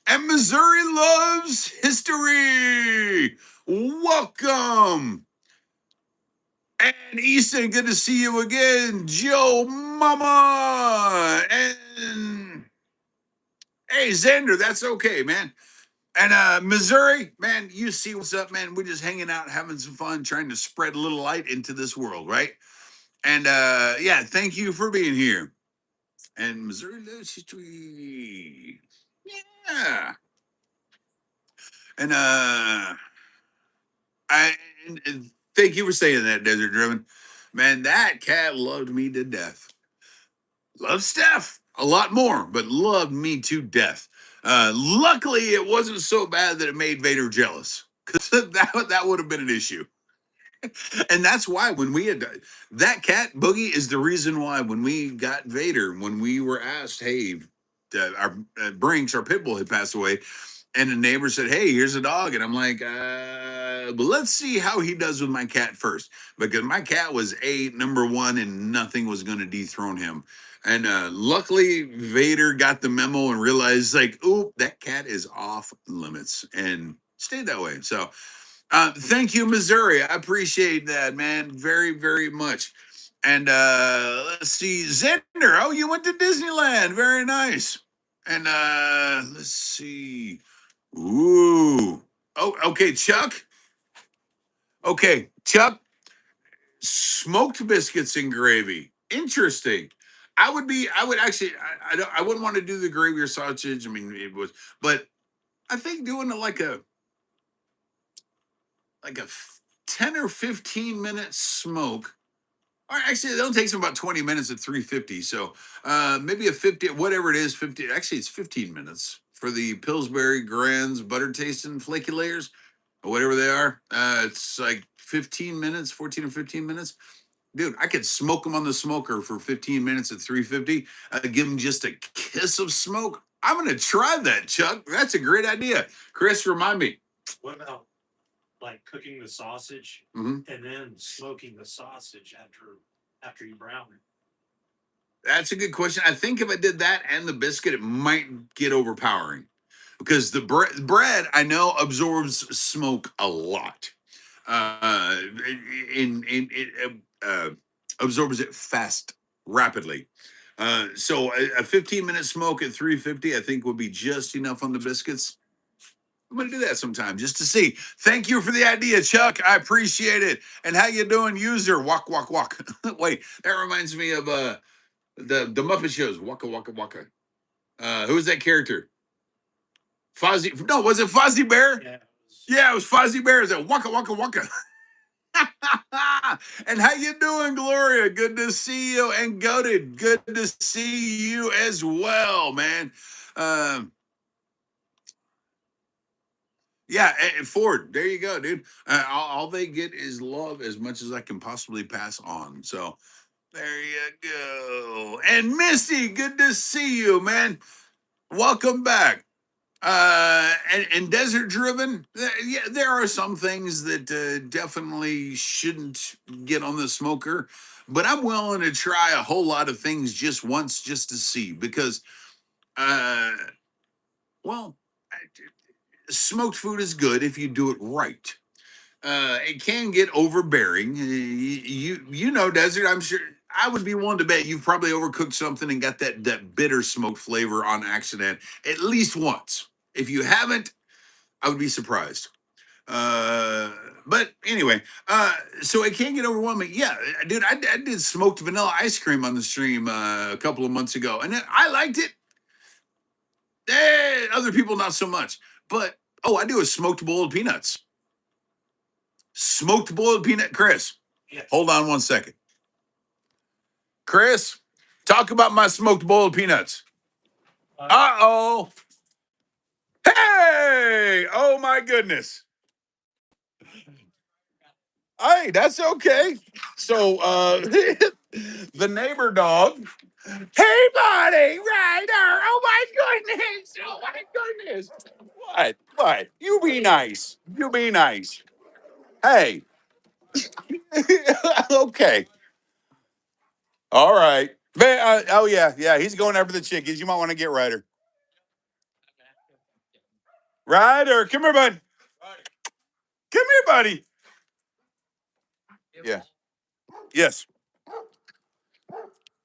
And Missouri loves history. Welcome. And Easton, good to see you again. Joe Mama. And hey, Xander, that's okay, man. And Missouri, man, you see what's up, man. We're just hanging out, having some fun, trying to spread a little light into this world, right? And yeah, thank you for being here. And Missouri loves history. Yeah. And I and thank you for saying that, Desert Driven. Man, that cat loved me to death. Loved Steph a lot more, but loved me to death. Luckily, it wasn't so bad that it made Vader jealous, because that would have been an issue. And that's why when we had that cat Boogie is the reason why when we got Vader, when we were asked, hey, our Brinks, our pit bull, had passed away, and the neighbor said, hey, here's a dog, and I'm like, but let's see how he does with my cat first, because my cat was number one, and nothing was going to dethrone him. And luckily, Vader got the memo and realized, like, oh, that cat is off limits, and stayed that way. So thank you, Missouri. I appreciate that, man, very, very much. And let's see, Zender. Oh, you went to Disneyland. Very nice. And let's see. Ooh. Oh, okay, Chuck. Okay, Chuck. Smoked biscuits and gravy. Interesting. I would actually. I wouldn't want to do the gravy or sausage. I mean, it was, but I think doing like a 10 or 15 minute smoke. Or actually, it only takes them about 20 minutes at 350. So maybe a 50, whatever it is, 50. Actually, it's 15 minutes for the Pillsbury Grands butter tasting flaky layers, or whatever they are. It's like 15 minutes, 14 or 15 minutes. Dude, I could smoke them on the smoker for 15 minutes at 350. Give them just a kiss of smoke. I'm going to try that, Chuck. That's a great idea. Chris, remind me. What about like cooking the sausage Mhm. and then smoking the sausage after you brown it? That's a good question. I think if I did that and the biscuit, it might get overpowering, because the bread I know absorbs smoke a lot. It absorbs it fast, rapidly. So a 15-minute smoke at 350, I think, would be just enough on the biscuits. I'm gonna do that sometime just to see. Thank you for the idea, Chuck. I appreciate it. And how you doing, user? Walk, walk, walk. Wait, that reminds me of the Muppet shows. Waka, waka, waka. Who was that character? Fozzie? No, was it Fozzie Bear? Yeah, it was Fozzie Bear. Is that waka, waka, waka? And how you doing, Gloria? Good to see you. And Goated, good to see you as well, man. Um, yeah, and Ford, there you go, dude. All they get is love as much as I can possibly pass on. So there you go. And Misty, good to see you, man. Welcome back. And Desert Driven, yeah, there are some things that definitely shouldn't get on the smoker, but I'm willing to try a whole lot of things just once, just to see, because uh well, smoked food is good if you do it right. It can get overbearing. You know, Desert, I'm sure. I would be willing to bet you've probably overcooked something and got that bitter smoke flavor on accident at least once. If you haven't, I would be surprised. Uh, but anyway, so it can get overwhelming. Yeah, dude, I did smoked vanilla ice cream on the stream a couple of months ago, and I liked it. Other people not so much. But oh, I do a smoked boiled peanuts. Smoked boiled peanut. Chris, hold on 1 second. Chris, talk about my smoked boiled peanuts. Uh-oh. Hey! Oh my goodness. Hey, that's okay. So the neighbor dog. Hey buddy, Ryder. Oh my goodness. Oh my goodness. What? What? You be nice. You be nice. Hey. Okay. All right. Oh yeah, yeah. He's going after the chickies. You might want to get Ryder. Ryder, come here, bud. Come here, buddy. Yeah. Yes.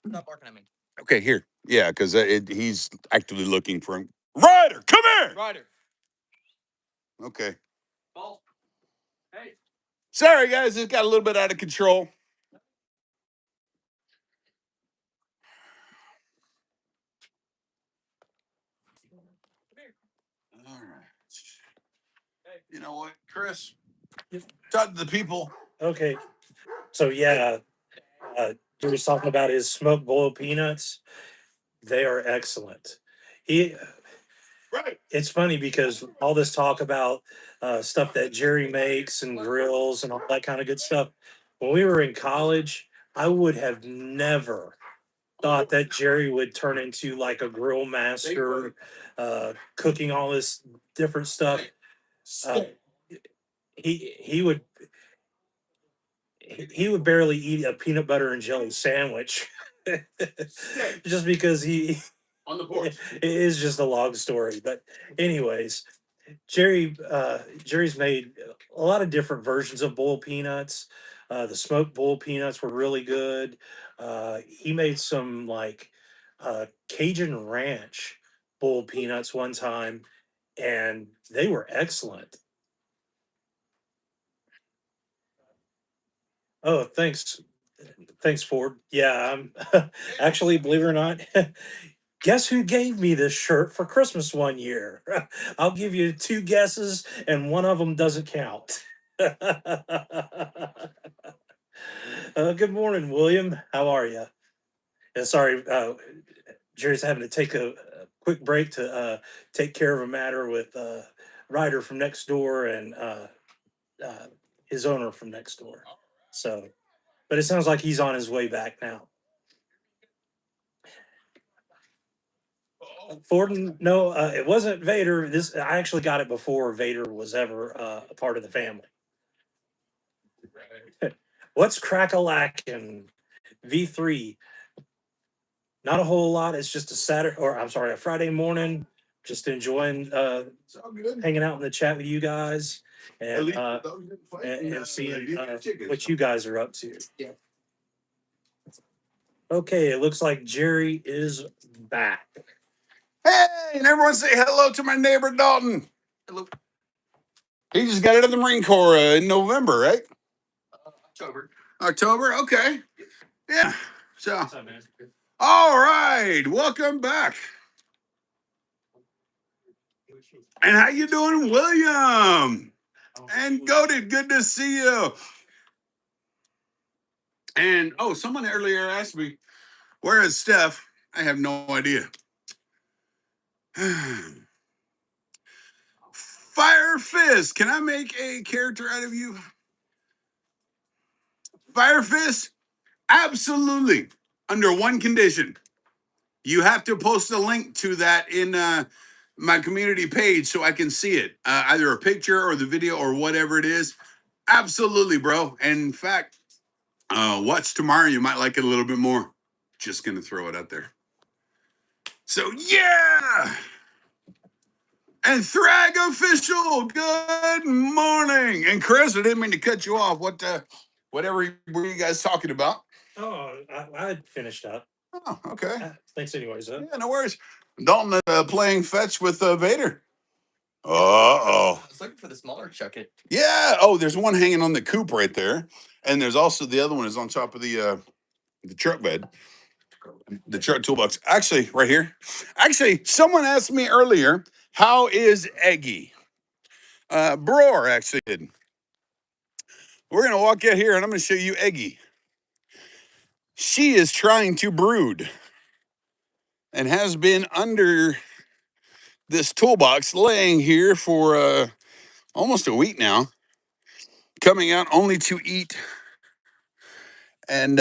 Stop barking at me. Okay, here. Yeah, because he's actively looking for him. Ryder, come here. Ryder. Okay. Ball. Hey. Sorry, guys. This got a little bit out of control. All right. You know what, Chris? Talk to the people. Okay. So yeah, he was talking about his smoked boiled peanuts. They are excellent. He Right. It's funny because all this talk about stuff that Jerry makes and grills and all that kind of good stuff. When we were in college, I would have never thought that Jerry would turn into like a grill master, cooking all this different stuff. He would he would barely eat a peanut butter and jelly sandwich, just because he On the porch. it is just a long story. But anyways, Jerry's made a lot of different versions of boiled peanuts. The smoked boiled peanuts were really good. He made some like Cajun ranch boiled peanuts one time, and they were excellent. Oh, thanks, Ford. Yeah, actually, believe it or not, guess who gave me this shirt for Christmas one year? I'll give you two guesses, and one of them doesn't count. Good morning, William. How are you? Sorry, Jerry's having to take a quick break to take care of a matter with Ryder from next door and uh, his owner from next door. So, but it sounds like he's on his way back now. Forden, no, it wasn't Vader. This I actually got it before Vader was ever a part of the family. What's crack-a-lackin'? V3? Not a whole lot. It's just a Saturday, or I'm sorry, a Friday morning. Just enjoying hanging out in the chat with you guys and seeing what you guys are up to. Yeah. Okay, it looks like Jerry is back. Hey, and everyone say hello to my neighbor Dalton. Hello. He just got out of the Marine Corps in November, right? October. October, okay. Yeah. So, all right, welcome back. And how you doing, William? And Goated, good to see you. And someone earlier asked me, where is Steph? I have no idea. Fire Fist, can I make a character out of you? Fire Fist? Absolutely. Under one condition. You have to post a link to that in my community page so I can see it. Either a picture or the video or whatever it is. Absolutely, bro. And in fact, watch tomorrow. You might like it a little bit more. Just going to throw it out there. So, yeah. And Thrag Official, good morning. And Chris, I didn't mean to cut you off. Whatever were you guys talking about? Oh, I finished up. Oh, okay. Thanks anyways. Yeah, no worries. Dalton playing fetch with Vader. Uh-oh. I was looking for the smaller chucket. Yeah. Oh, there's one hanging on the coop right there. And there's also the other one is on top of the truck bed. The truck toolbox. Actually, right here. Actually, someone asked me earlier, how is Eggy? Broer actually did. we're going to walk out here and I'm going to show you Eggie. She is trying to brood and has been under this toolbox laying here for almost a week now, coming out only to eat and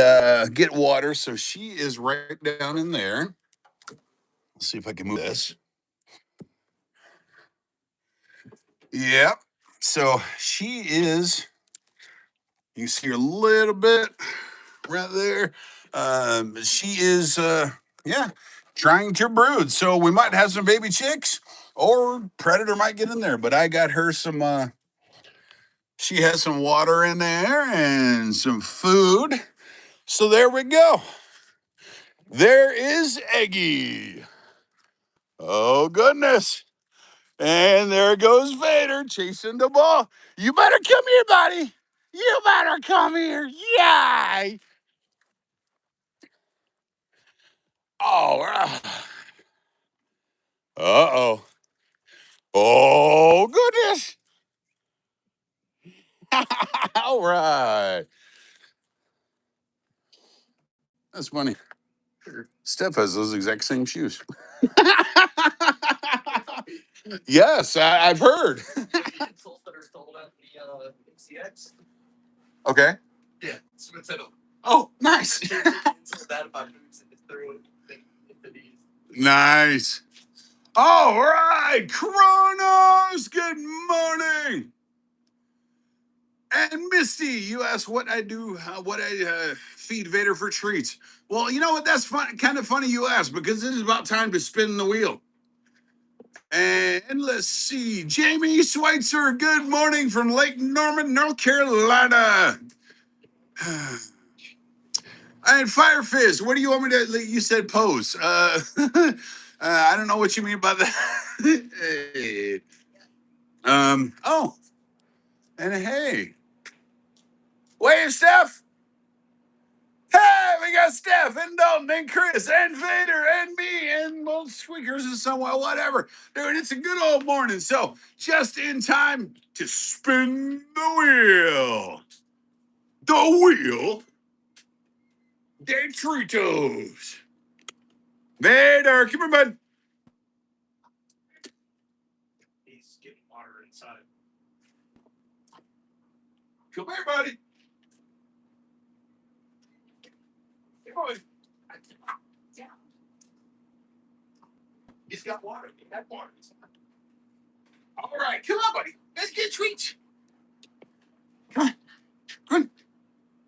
get water. So she is right down in there. Let's see if I can move this. Yep. So she is, you see her a little bit right there. She is, yeah, trying to brood. So we might have some baby chicks or predator might get in there. But I got her some, she has some water in there and some food. So there we go. There is Eggie. Oh, goodness. And there goes Vader chasing the ball. You better come here, buddy. You better come here. Yay. Oh, uh-oh. Oh, goodness. All right. That's funny. Steph has those exact same shoes. Yes, I've heard. Insoles that are sold at the MCX. Okay. Yeah, so instead of Oh, nice. insole that about boots and just throw it into these. Nice. All right, Kronos, good morning. And Misty, you asked what I do, what I feed Vader for treats. Well, you know what? That's fun, kind of funny you asked because it is about time to spin the wheel. And let's see, Jamie Schweitzer, good morning from Lake Norman, North Carolina. And Fire Fizz, what do you want me to? You said pose. I don't know what you mean by that. Hey. Oh, and hey, wait, Steph. Hey, we got Steph and Dalton and Chris and Vader and me and well, Squeakers and somewhere, whatever. Dude, it's a good old morning. So just in time to spin the wheel. The wheel. Detritos. Vader, come here, bud. He's getting water inside. Come here, buddy. Come on. He's got water. He had water. All right, come on, buddy. Let's get treats. Come on. Come on.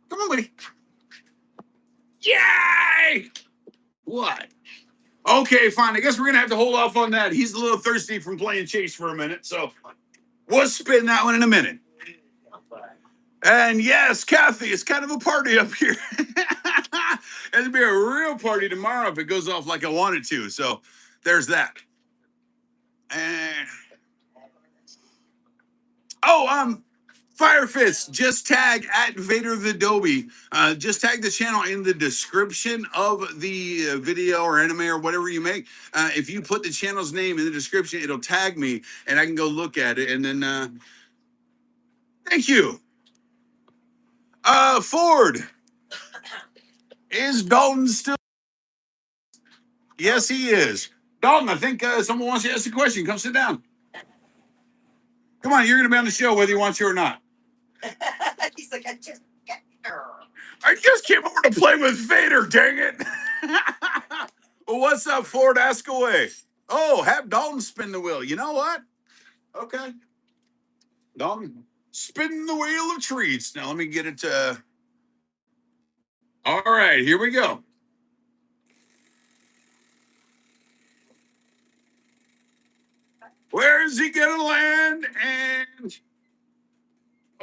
Come on, buddy. Yay! What? Okay, fine. I guess we're going to have to hold off on that. He's a little thirsty from playing chase for a minute, so we'll spin that one in a minute. And yes, Kathy, it's kind of a party up here. It'll be a real party tomorrow if it goes off like I wanted to. So there's that. And Fire Fist, just tag at VaderTheDobie. Just tag the channel in the description of the video or anime or whatever you make. If you put the channel's name in the description, it'll tag me and I can go look at it. And then, thank you. Ford, is Dalton still? Yes, he is. Dalton, I think someone wants to ask a question. Come sit down. Come on, you're going to be on the show whether you want to or not. He's like, I just came over to play with Vader, dang it. Well, what's up, Ford? Ask away. Oh, have Dalton spin the wheel. You know what? Okay. Dalton, spin the wheel of treats. Now, let me get it to... All right, here we go. Where is he going to land? And...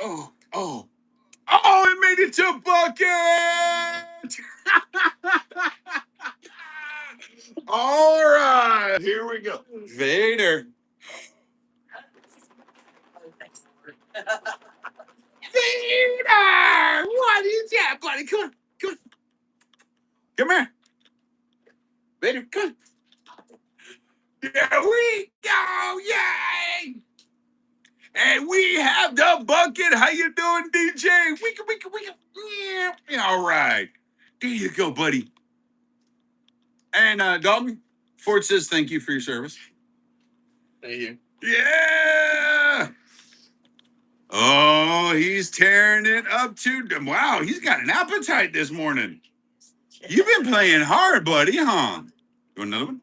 Oh, it made it to bucket! All right, here we go. Vader. Vader! What is that, buddy? Come on. Come here. Vader, come on. There we go! Yay! And we have the bucket. How you doing, DJ? Yeah, all right. There you go, buddy. And Dobie, Ford says thank you for your service. Thank you. Yeah. Oh, he's tearing it up too. Wow, he's got an appetite this morning. You've been playing hard, buddy, huh? You want another one?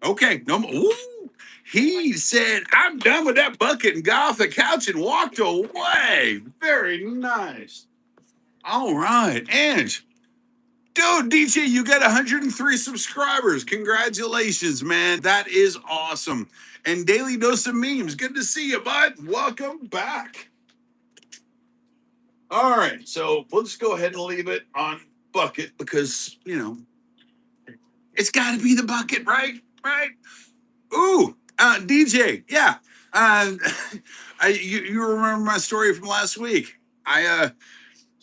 Okay, no more. Ooh, he said, I'm done with that bucket and got off the couch and walked away. Very nice. All right. And, dude, DJ, you got 103 subscribers. Congratulations, man. That is awesome. And Daily Dose of Memes, good to see you, bud. Welcome back. All right. So we'll just go ahead and leave it on bucket because, it's got to be the bucket, right? Right. Ooh, DJ, yeah. You remember my story from last week? I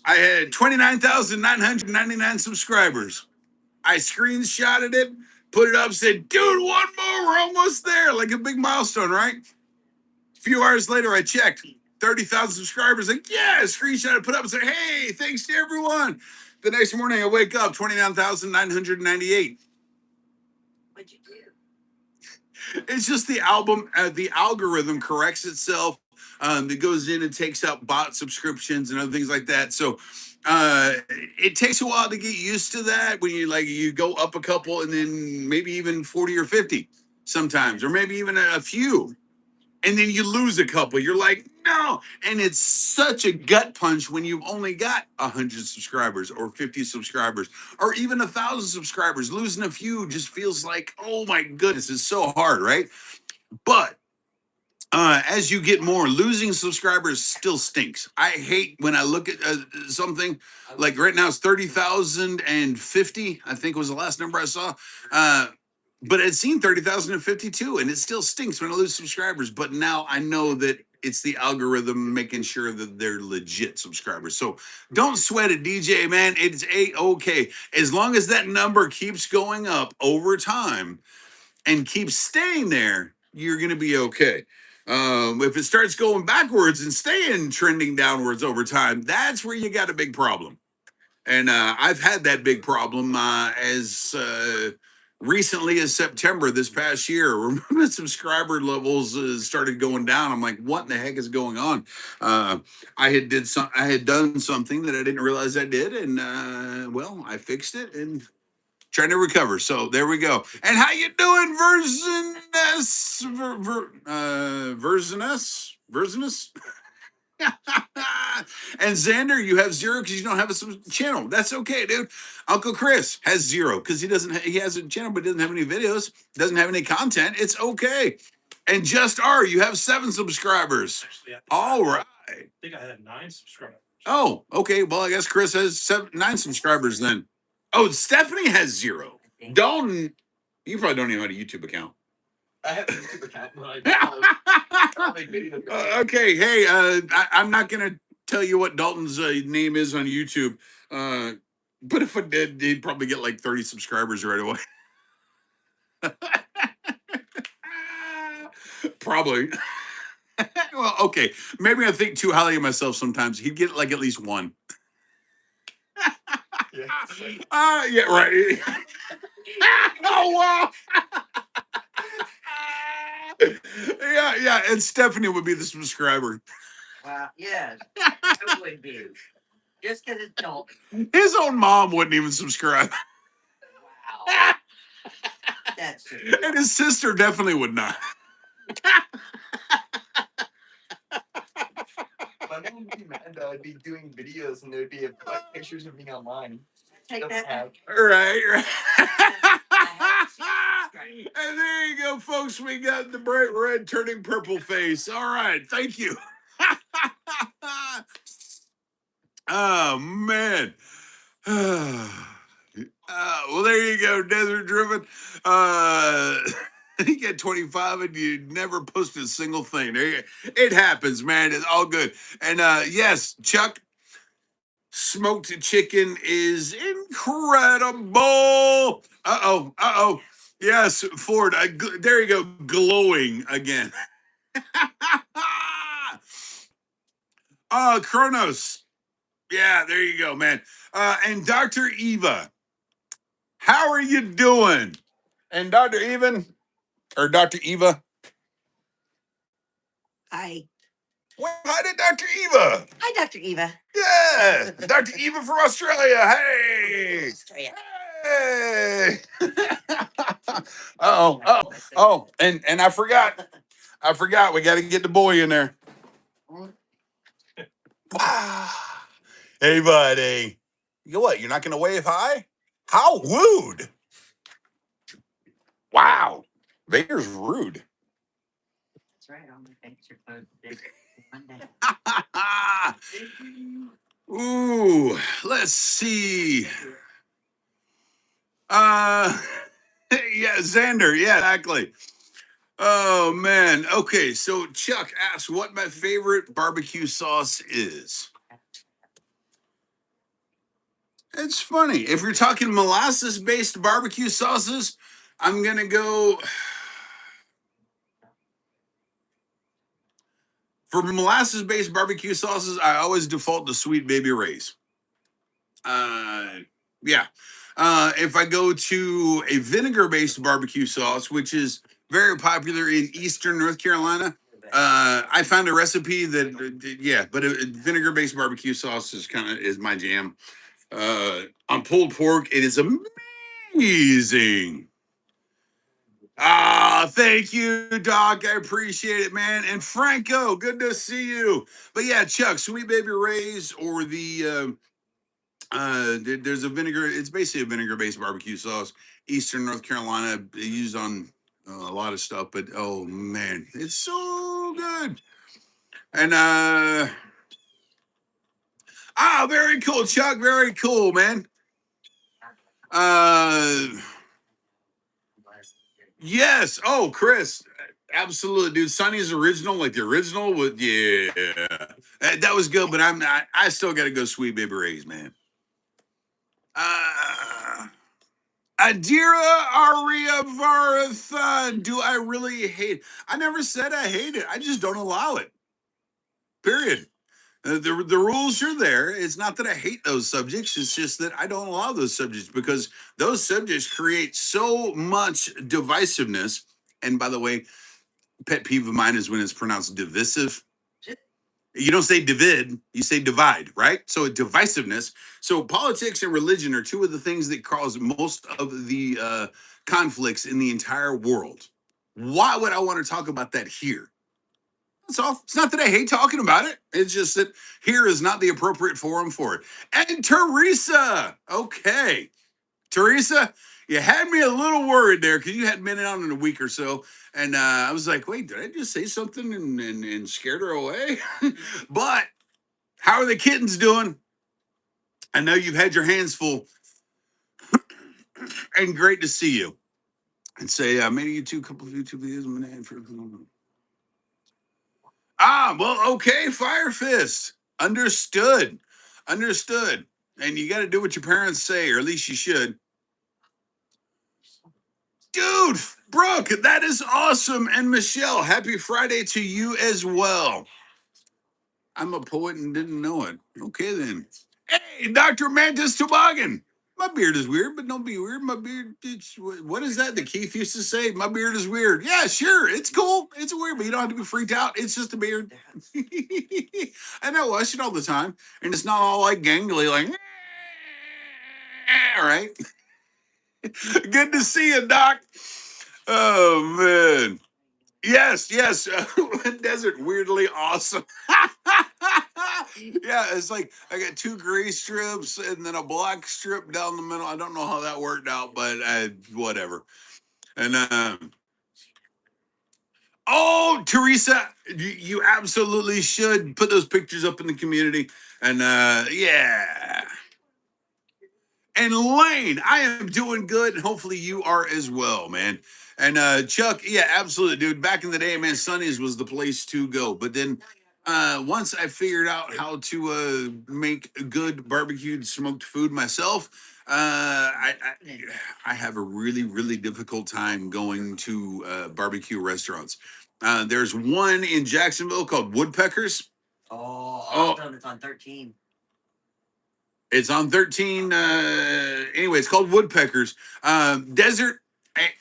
had 29,999 subscribers. I screenshotted it, put it up, said, "Dude, one more, we're almost there." Like a big milestone, right? A few hours later, I checked 30,000 subscribers. Like, yeah, screenshot it, put up, and said, "Hey, thanks to everyone." The next morning, I wake up 29,998. What'd you do? It's just the algorithm corrects itself. That goes in and takes out bot subscriptions and other things like that. So it takes a while to get used to that when you go up a couple and then maybe even 40 or 50 sometimes, or maybe even a few. And then you lose a couple. You're like, no. And it's such a gut punch when you've only got 100 subscribers or 50 subscribers or even 1,000 subscribers. Losing a few just feels like, oh my goodness, it's so hard, right? But as you get more, losing subscribers still stinks. I hate when I look at something like right now it's 30,050, I think was the last number I saw. But I'd seen 30,052, and it still stinks when I lose subscribers. But now I know that it's the algorithm making sure that they're legit subscribers. So don't sweat it, DJ, man. It's okay. As long as that number keeps going up over time and keeps staying there, you're going to be okay. If it starts going backwards and staying trending downwards over time, that's where you got a big problem. And I've had that big problem as recently as September this past year. Remember, subscriber levels started going down. I'm like, what in the heck is going on? I had done something that I didn't realize I did, and well, I fixed it and trying to recover. So there we go. And how you doing, Verzinus? And Xander, you have 0 because you don't have a channel. That's okay, dude. Uncle Chris has 0 because he has a channel but doesn't have any videos, doesn't have any content. It's okay. And Just R, you have 7 subscribers. Actually, All right. I think I had 9 subscribers. Oh, okay. Well, I guess Chris has 9 subscribers then. Oh, Stephanie has 0. Dalton, you probably don't even have a YouTube account. I have a YouTube account, but I don't make videos. Okay, hey, I'm not gonna tell you what Dalton's name is on YouTube, but if I did, he'd probably get like 30 subscribers right away. Probably. Well, okay, maybe I think too highly of myself sometimes. He'd get like at least 1. Yeah, right. Oh wow. Yeah, and Stephanie would be the subscriber. Wow, yes, it would be. Just because it's Dalton. His own mom wouldn't even subscribe. Wow. That's true. And his sister definitely would not. My mom would be mad that I'd be doing videos and there'd be like pictures of me online. Take that out. Right. And there you go, folks. We got the bright red turning purple face. All right. Thank you. Oh, man. Well, there you go, Desert Driven. You get 25 and you never posted a single thing. It happens, man. It's all good. And yes, Chuck, smoked chicken is incredible. Uh-oh. Yes, Ford. There you go, glowing again. Kronos. Yeah, there you go, man. And Dr. Eva, how are you doing? And Dr. Dr. Eva. Hi. Well, hi to Dr. Eva. Hi, Dr. Eva. Yeah, Dr. Eva from Australia. Hey. Australia. Hey. Oh, and I forgot. We got to get the boy in there. Hey, buddy. You what? You're not going to wave hi? How rude! Wow, Vader's rude. That's right. All my picture photos Monday. Ooh, let's see. Yeah, Xander. Yeah, exactly. Oh man. Okay, so Chuck asks what my favorite barbecue sauce is. It's funny. If you're talking molasses-based barbecue sauces, I'm gonna go for molasses-based barbecue sauces. I always default to Sweet Baby Ray's. Yeah. If I go to a vinegar-based barbecue sauce, which is very popular in Eastern North Carolina, I found a recipe that, yeah, but vinegar-based barbecue sauce is my jam. On pulled pork, it is amazing. Thank you, Doc. I appreciate it, man. And Franco, good to see you. But yeah, Chuck, Sweet Baby Ray's or there's a vinegar. It's basically a vinegar-based barbecue sauce. Eastern North Carolina, they use on a lot of stuff. But oh man, it's so good. And very cool, Chuck. Very cool, man. Yes. Oh, Chris, absolutely, dude. Sonny's original, like the original, with yeah, that was good. But I'm not. I still got to go, Sweet Baby Ray's, man. Adira Aria Varathan. Do I really hate? I never said I hate it. I just don't allow it. Period. The rules are there. It's not that I hate those subjects. It's just that I don't allow those subjects because those subjects create so much divisiveness. And by the way, pet peeve of mine is when it's pronounced divisive. You don't say divid, you say divide, right? So divisiveness. So politics and religion are two of the things that cause most of the conflicts in the entire world. Why would I want to talk about that here? That's all. It's not that I hate talking about it. It's just that here is not the appropriate forum for it. And Teresa, okay. Teresa, you had me a little worried there because you hadn't been out in a week or so. And I was like, wait, did I just say something and scared her away? But how are the kittens doing? I know you've had your hands full and great to see you. And say, I made a couple of YouTube videos. Well, okay, Fire Fist. Understood. Understood. And you got to do what your parents say, or at least you should. Dude, Brooke, that is awesome. And Michelle, happy Friday to you as well. I'm a poet and didn't know it. Okay, then. Hey, Dr. Mantis Toboggan. My beard is weird, but don't be weird. My beard, what is that Keith used to say? My beard is weird. Yeah, sure. It's cool. It's weird, but you don't have to be freaked out. It's just a beard. I know, I shit all the time. And it's not all like gangly, like, all right. Good to see you, Doc. Oh, man. Yes. Desert weirdly awesome. Yeah, it's like I got two gray strips and then a black strip down the middle. I don't know how that worked out, but whatever. And oh, Teresa, you absolutely should put those pictures up in the community. And yeah. And Lane, I am doing good. And hopefully you are as well, man. And Chuck, yeah, absolutely, dude. Back in the day, man, Sonny's was the place to go. But then once I figured out how to make good barbecued smoked food myself, I have a really, really difficult time going to barbecue restaurants. There's one in Jacksonville called Woodpeckers. Oh, Oh. awesome. It's on 13. It's on 13. Anyway, it's called Woodpeckers. Desert.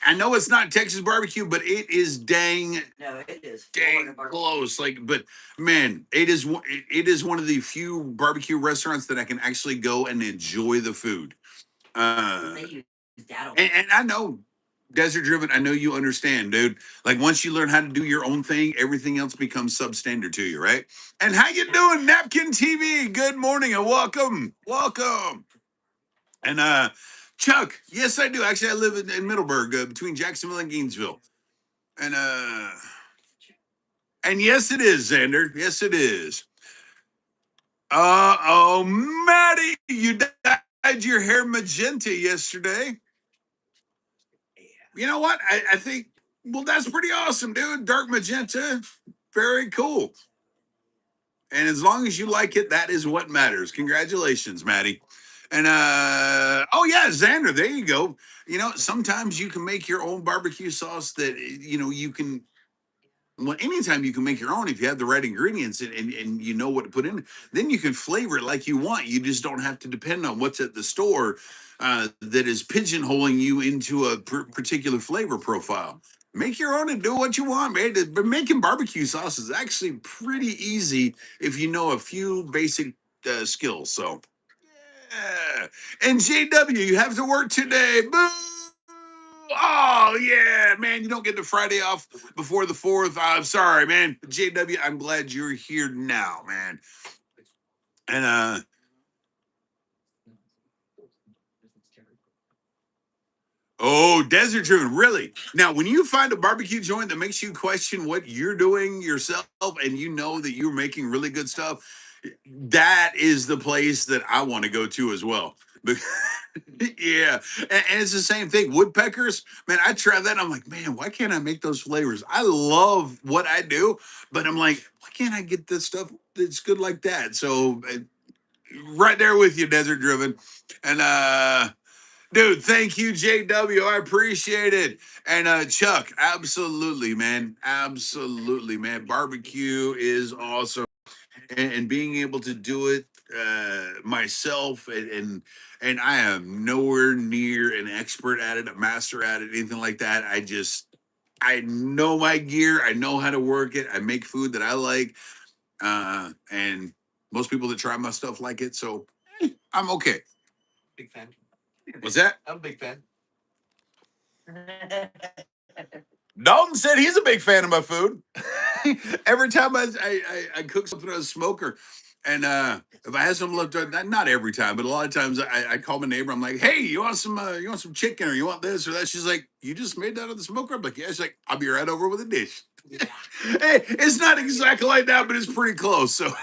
I know it's not Texas barbecue, but it is dang No, it is dang Florida barbecue. close. Like, but man, it is one of the few barbecue restaurants that I can actually go and enjoy the food. They use dad on And I know Desert Driven, I know you understand, dude. Like once you learn how to do your own thing, everything else becomes substandard to you, right? And how you doing, Napkin TV? Good morning and welcome. Welcome. And Chuck, yes, I do. Actually, I live in Middleburg, between Jacksonville and Gainesville. And yes, it is, Xander. Yes, it is. Oh, Maddie, you dyed your hair magenta yesterday. You know what? I think, well, that's pretty awesome, dude. Dark magenta. Very cool. And as long as you like it, that is what matters. Congratulations, Maddie. And oh yeah, Xander, there you go. You know, sometimes you can make your own barbecue sauce that you can, well, anytime you can make your own if you have the right ingredients and you know what to put in, then you can flavor it like you want. You just don't have to depend on what's at the store that is pigeonholing you into a particular flavor profile. Make your own and do what you want, man. But making barbecue sauce is actually pretty easy if you know a few basic skills. So, yeah. And JW, you have to work today. Boo! Oh yeah, man! You don't get the Friday off before the 4th. I'm sorry, man. JW, I'm glad you're here now, man. And oh, Desert Driven, really? Now, when you find a barbecue joint that makes you question what you're doing yourself, and you know that you're making really good stuff, that is the place that I want to go to as well. Yeah, and it's the same thing. Woodpeckers, man, I tried that. I'm like, man, why can't I make those flavors? I love what I do, but I'm like, why can't I get this stuff that's good like that? So, right there with you, Desert Driven, and dude, thank you, JW. I appreciate it. And Chuck, absolutely, man, absolutely, man. Barbecue is awesome, and being able to do it myself and I am nowhere near an expert at it, a master at it, anything like that. I know my gear, I know how to work it, I make food that I like, and most people that try my stuff like it, so I'm okay. Big fan. What's that? I'm a big fan. Dalton said he's a big fan of my food. Every time I cook something on a smoker, and if I have some left, not every time, but a lot of times I call my neighbor. I'm like, "Hey, you want some chicken, or you want this or that?" She's like, "You just made that on the smoker?" I'm like, "Yeah." She's like, "I'll be right over with a dish." Hey, it's not exactly like that, but it's pretty close. So.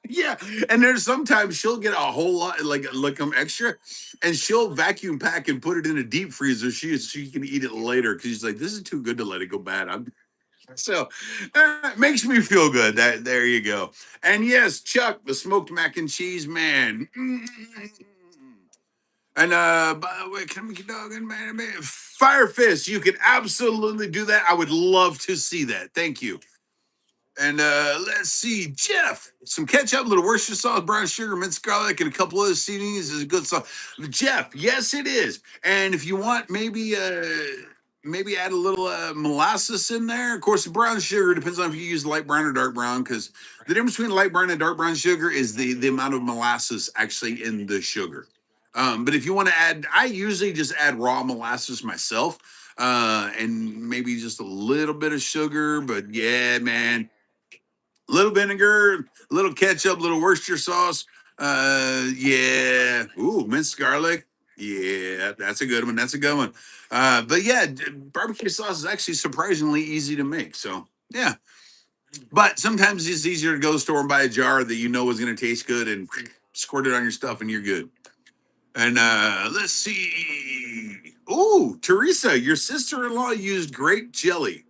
Yeah, and there's sometimes she'll get a whole lot like extra, and she'll vacuum pack and put it in a deep freezer. She can eat it later because she's like, this is too good to let it go bad. So it makes me feel good. That there you go. And yes, Chuck, the smoked mac and cheese man. And by the way, can we get dog in man? Fire Fist, you can absolutely do that. I would love to see that. Thank you. And let's see, Jeff, some ketchup, a little Worcestershire sauce, brown sugar, minced garlic, and a couple other seasonings is a good sauce. Jeff, yes, it is. And if you want, maybe add a little molasses in there. Of course, the brown sugar depends on if you use light brown or dark brown, because the difference between light brown and dark brown sugar is the amount of molasses actually in the sugar. But if you want to add, I usually just add raw molasses myself, and maybe just a little bit of sugar. But yeah, man, little vinegar, little ketchup, little Worcestershire sauce. Yeah. Ooh, minced garlic. Yeah, that's a good one. That's a good one. But yeah, barbecue sauce is actually surprisingly easy to make. So yeah. But sometimes it's easier to go to the store and buy a jar that you know is going to taste good and squirt it on your stuff and you're good. And let's see. Ooh, Teresa, your sister-in-law used grape jelly.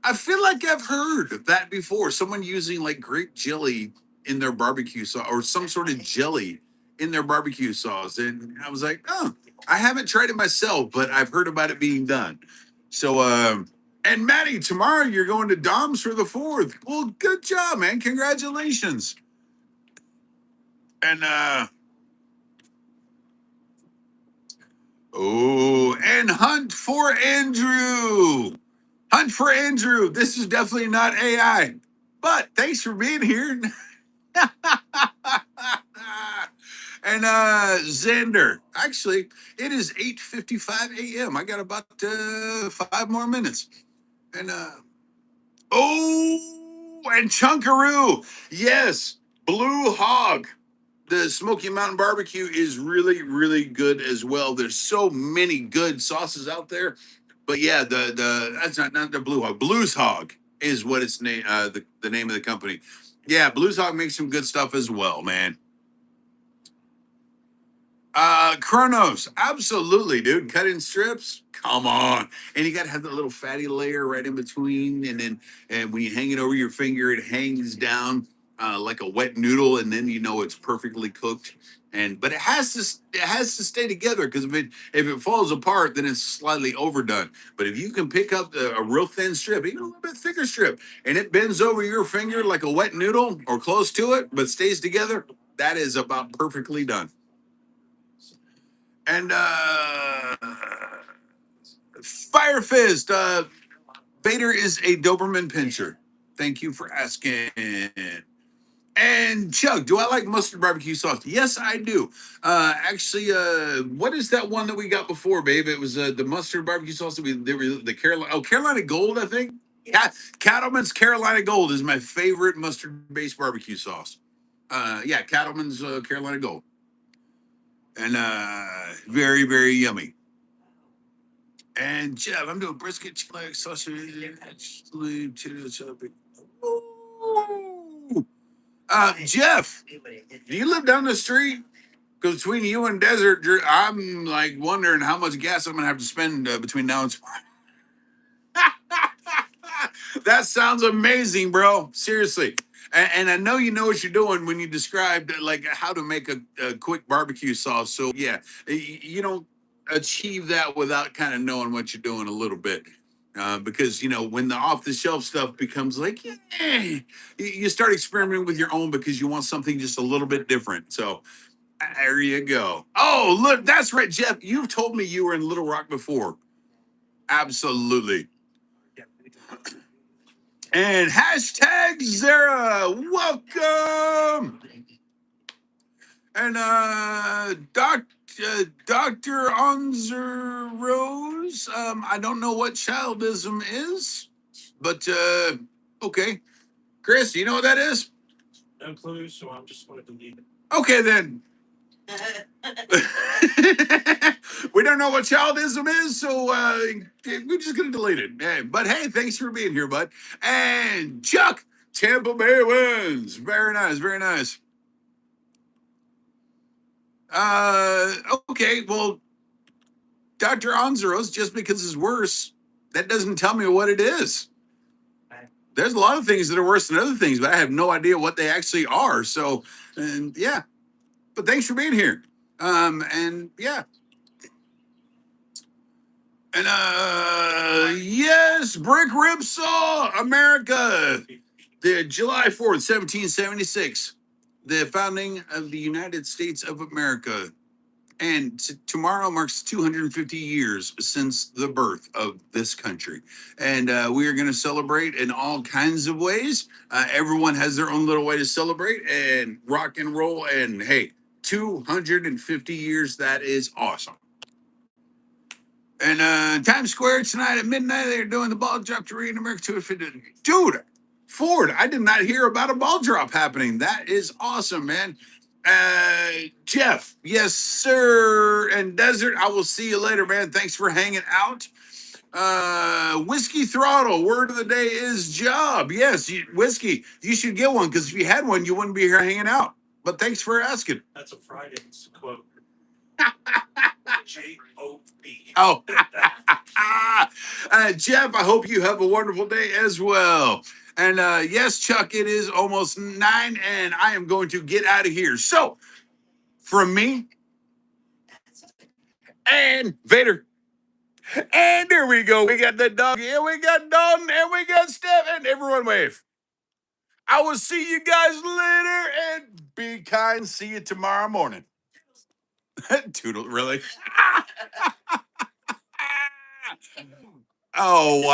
I feel like I've heard of that before. Someone using like grape jelly in their barbecue sauce or some sort of jelly in their barbecue sauce. And I was like, oh, I haven't tried it myself, but I've heard about it being done. So And Maddie, tomorrow you're going to Dom's for the 4th. Well, good job, man. Congratulations. And and Hunt for Andrew. Hunt for Andrew. This is definitely not AI. But thanks for being here. And Xander, actually, it is 8:55 a.m. I got about 5 more minutes. And and Chunkaroo. Yes, Blue Hog. The Smoky Mountain Barbecue is really, really good as well. There's so many good sauces out there. But yeah, the that's not the Blue Hog. Blues Hog is what its name the name of the company. Yeah, Blues Hog makes some good stuff as well, man. Chronos, absolutely, dude. Cut in strips, come on, and you got to have that little fatty layer right in between, and when you hang it over your finger, it hangs down like a wet noodle, and then you know it's perfectly cooked. And but it has to stay together because if it falls apart, then it's slightly overdone. But if you can pick up a real thin strip, even a little bit thicker strip, and it bends over your finger like a wet noodle or close to it, but stays together, that is about perfectly done. And Fire Fist, Vader is a Doberman Pinscher. Thank you for asking. And Chuck, do I like mustard barbecue sauce? Yes, I do. Actually, what is that one that we got before, babe? It was the mustard barbecue sauce that the Carolina Gold, I think. Yeah, Cattleman's Carolina Gold is my favorite mustard-based barbecue sauce. Yeah, Cattleman's Carolina Gold, and very, very yummy. And Jeff, I'm doing brisket, chicken leg, sausage, potato chop. Ooh. Jeff, do you live down the street? Because between you and Desert, I'm like wondering how much gas I'm gonna have to spend between now and tomorrow. That sounds amazing, bro. Seriously. And I know you know what you're doing when you described like how to make a quick barbecue sauce. So yeah, you don't achieve that without kind of knowing what you're doing a little bit. Because you know when the off the shelf stuff becomes like, you start experimenting with your own because you want something just a little bit different. So there you go. Oh, look, that's right, Jeff. You've told me you were in Little Rock before. Absolutely. And hashtag Zara, welcome. And Dr. Onzer Rose, I don't know what childism is, but okay. Chris, you know what that is? No clue, so I'm just going to delete it. Okay, then. We don't know what childism is, so we're just gonna delete it. Hey, but hey, thanks for being here, bud. And Chuck, Tampa Bay wins. Very nice, very nice. Okay, well, Dr. Onzeros, just because it's worse, that doesn't tell me what it is. There's a lot of things that are worse than other things, but I have no idea what they actually are. So, and yeah, but thanks for being here. And yeah. And yes, Brick Ripsaw, America. The July 4th, 1776, the founding of the United States of America. And tomorrow marks 250 years since the birth of this country. And we are going to celebrate in all kinds of ways. Everyone has their own little way to celebrate and rock and roll. And hey, 250 years, that is awesome. And Times Square tonight at midnight, they're doing the ball drop to read America 250. Dude, Ford, I did not hear about a ball drop happening. That is awesome, man. Jeff, yes, sir. And Desert, I will see you later, man. Thanks for hanging out. Whiskey Throttle, word of the day is job. Yes, Whiskey, you should get one because if you had one, you wouldn't be here hanging out. But thanks for asking. That's a Friday's quote. J-O-B. Oh, Jeff, I hope you have a wonderful day as well. And yes, Chuck, it is almost 9 and I am going to get out of here. So, from me and Vader, And here we go. We got the doggy, and we got Dalton, and we got Steph, and everyone wave. I will see you guys later, and be kind. See you tomorrow morning. Toodle, really? Oh, wow.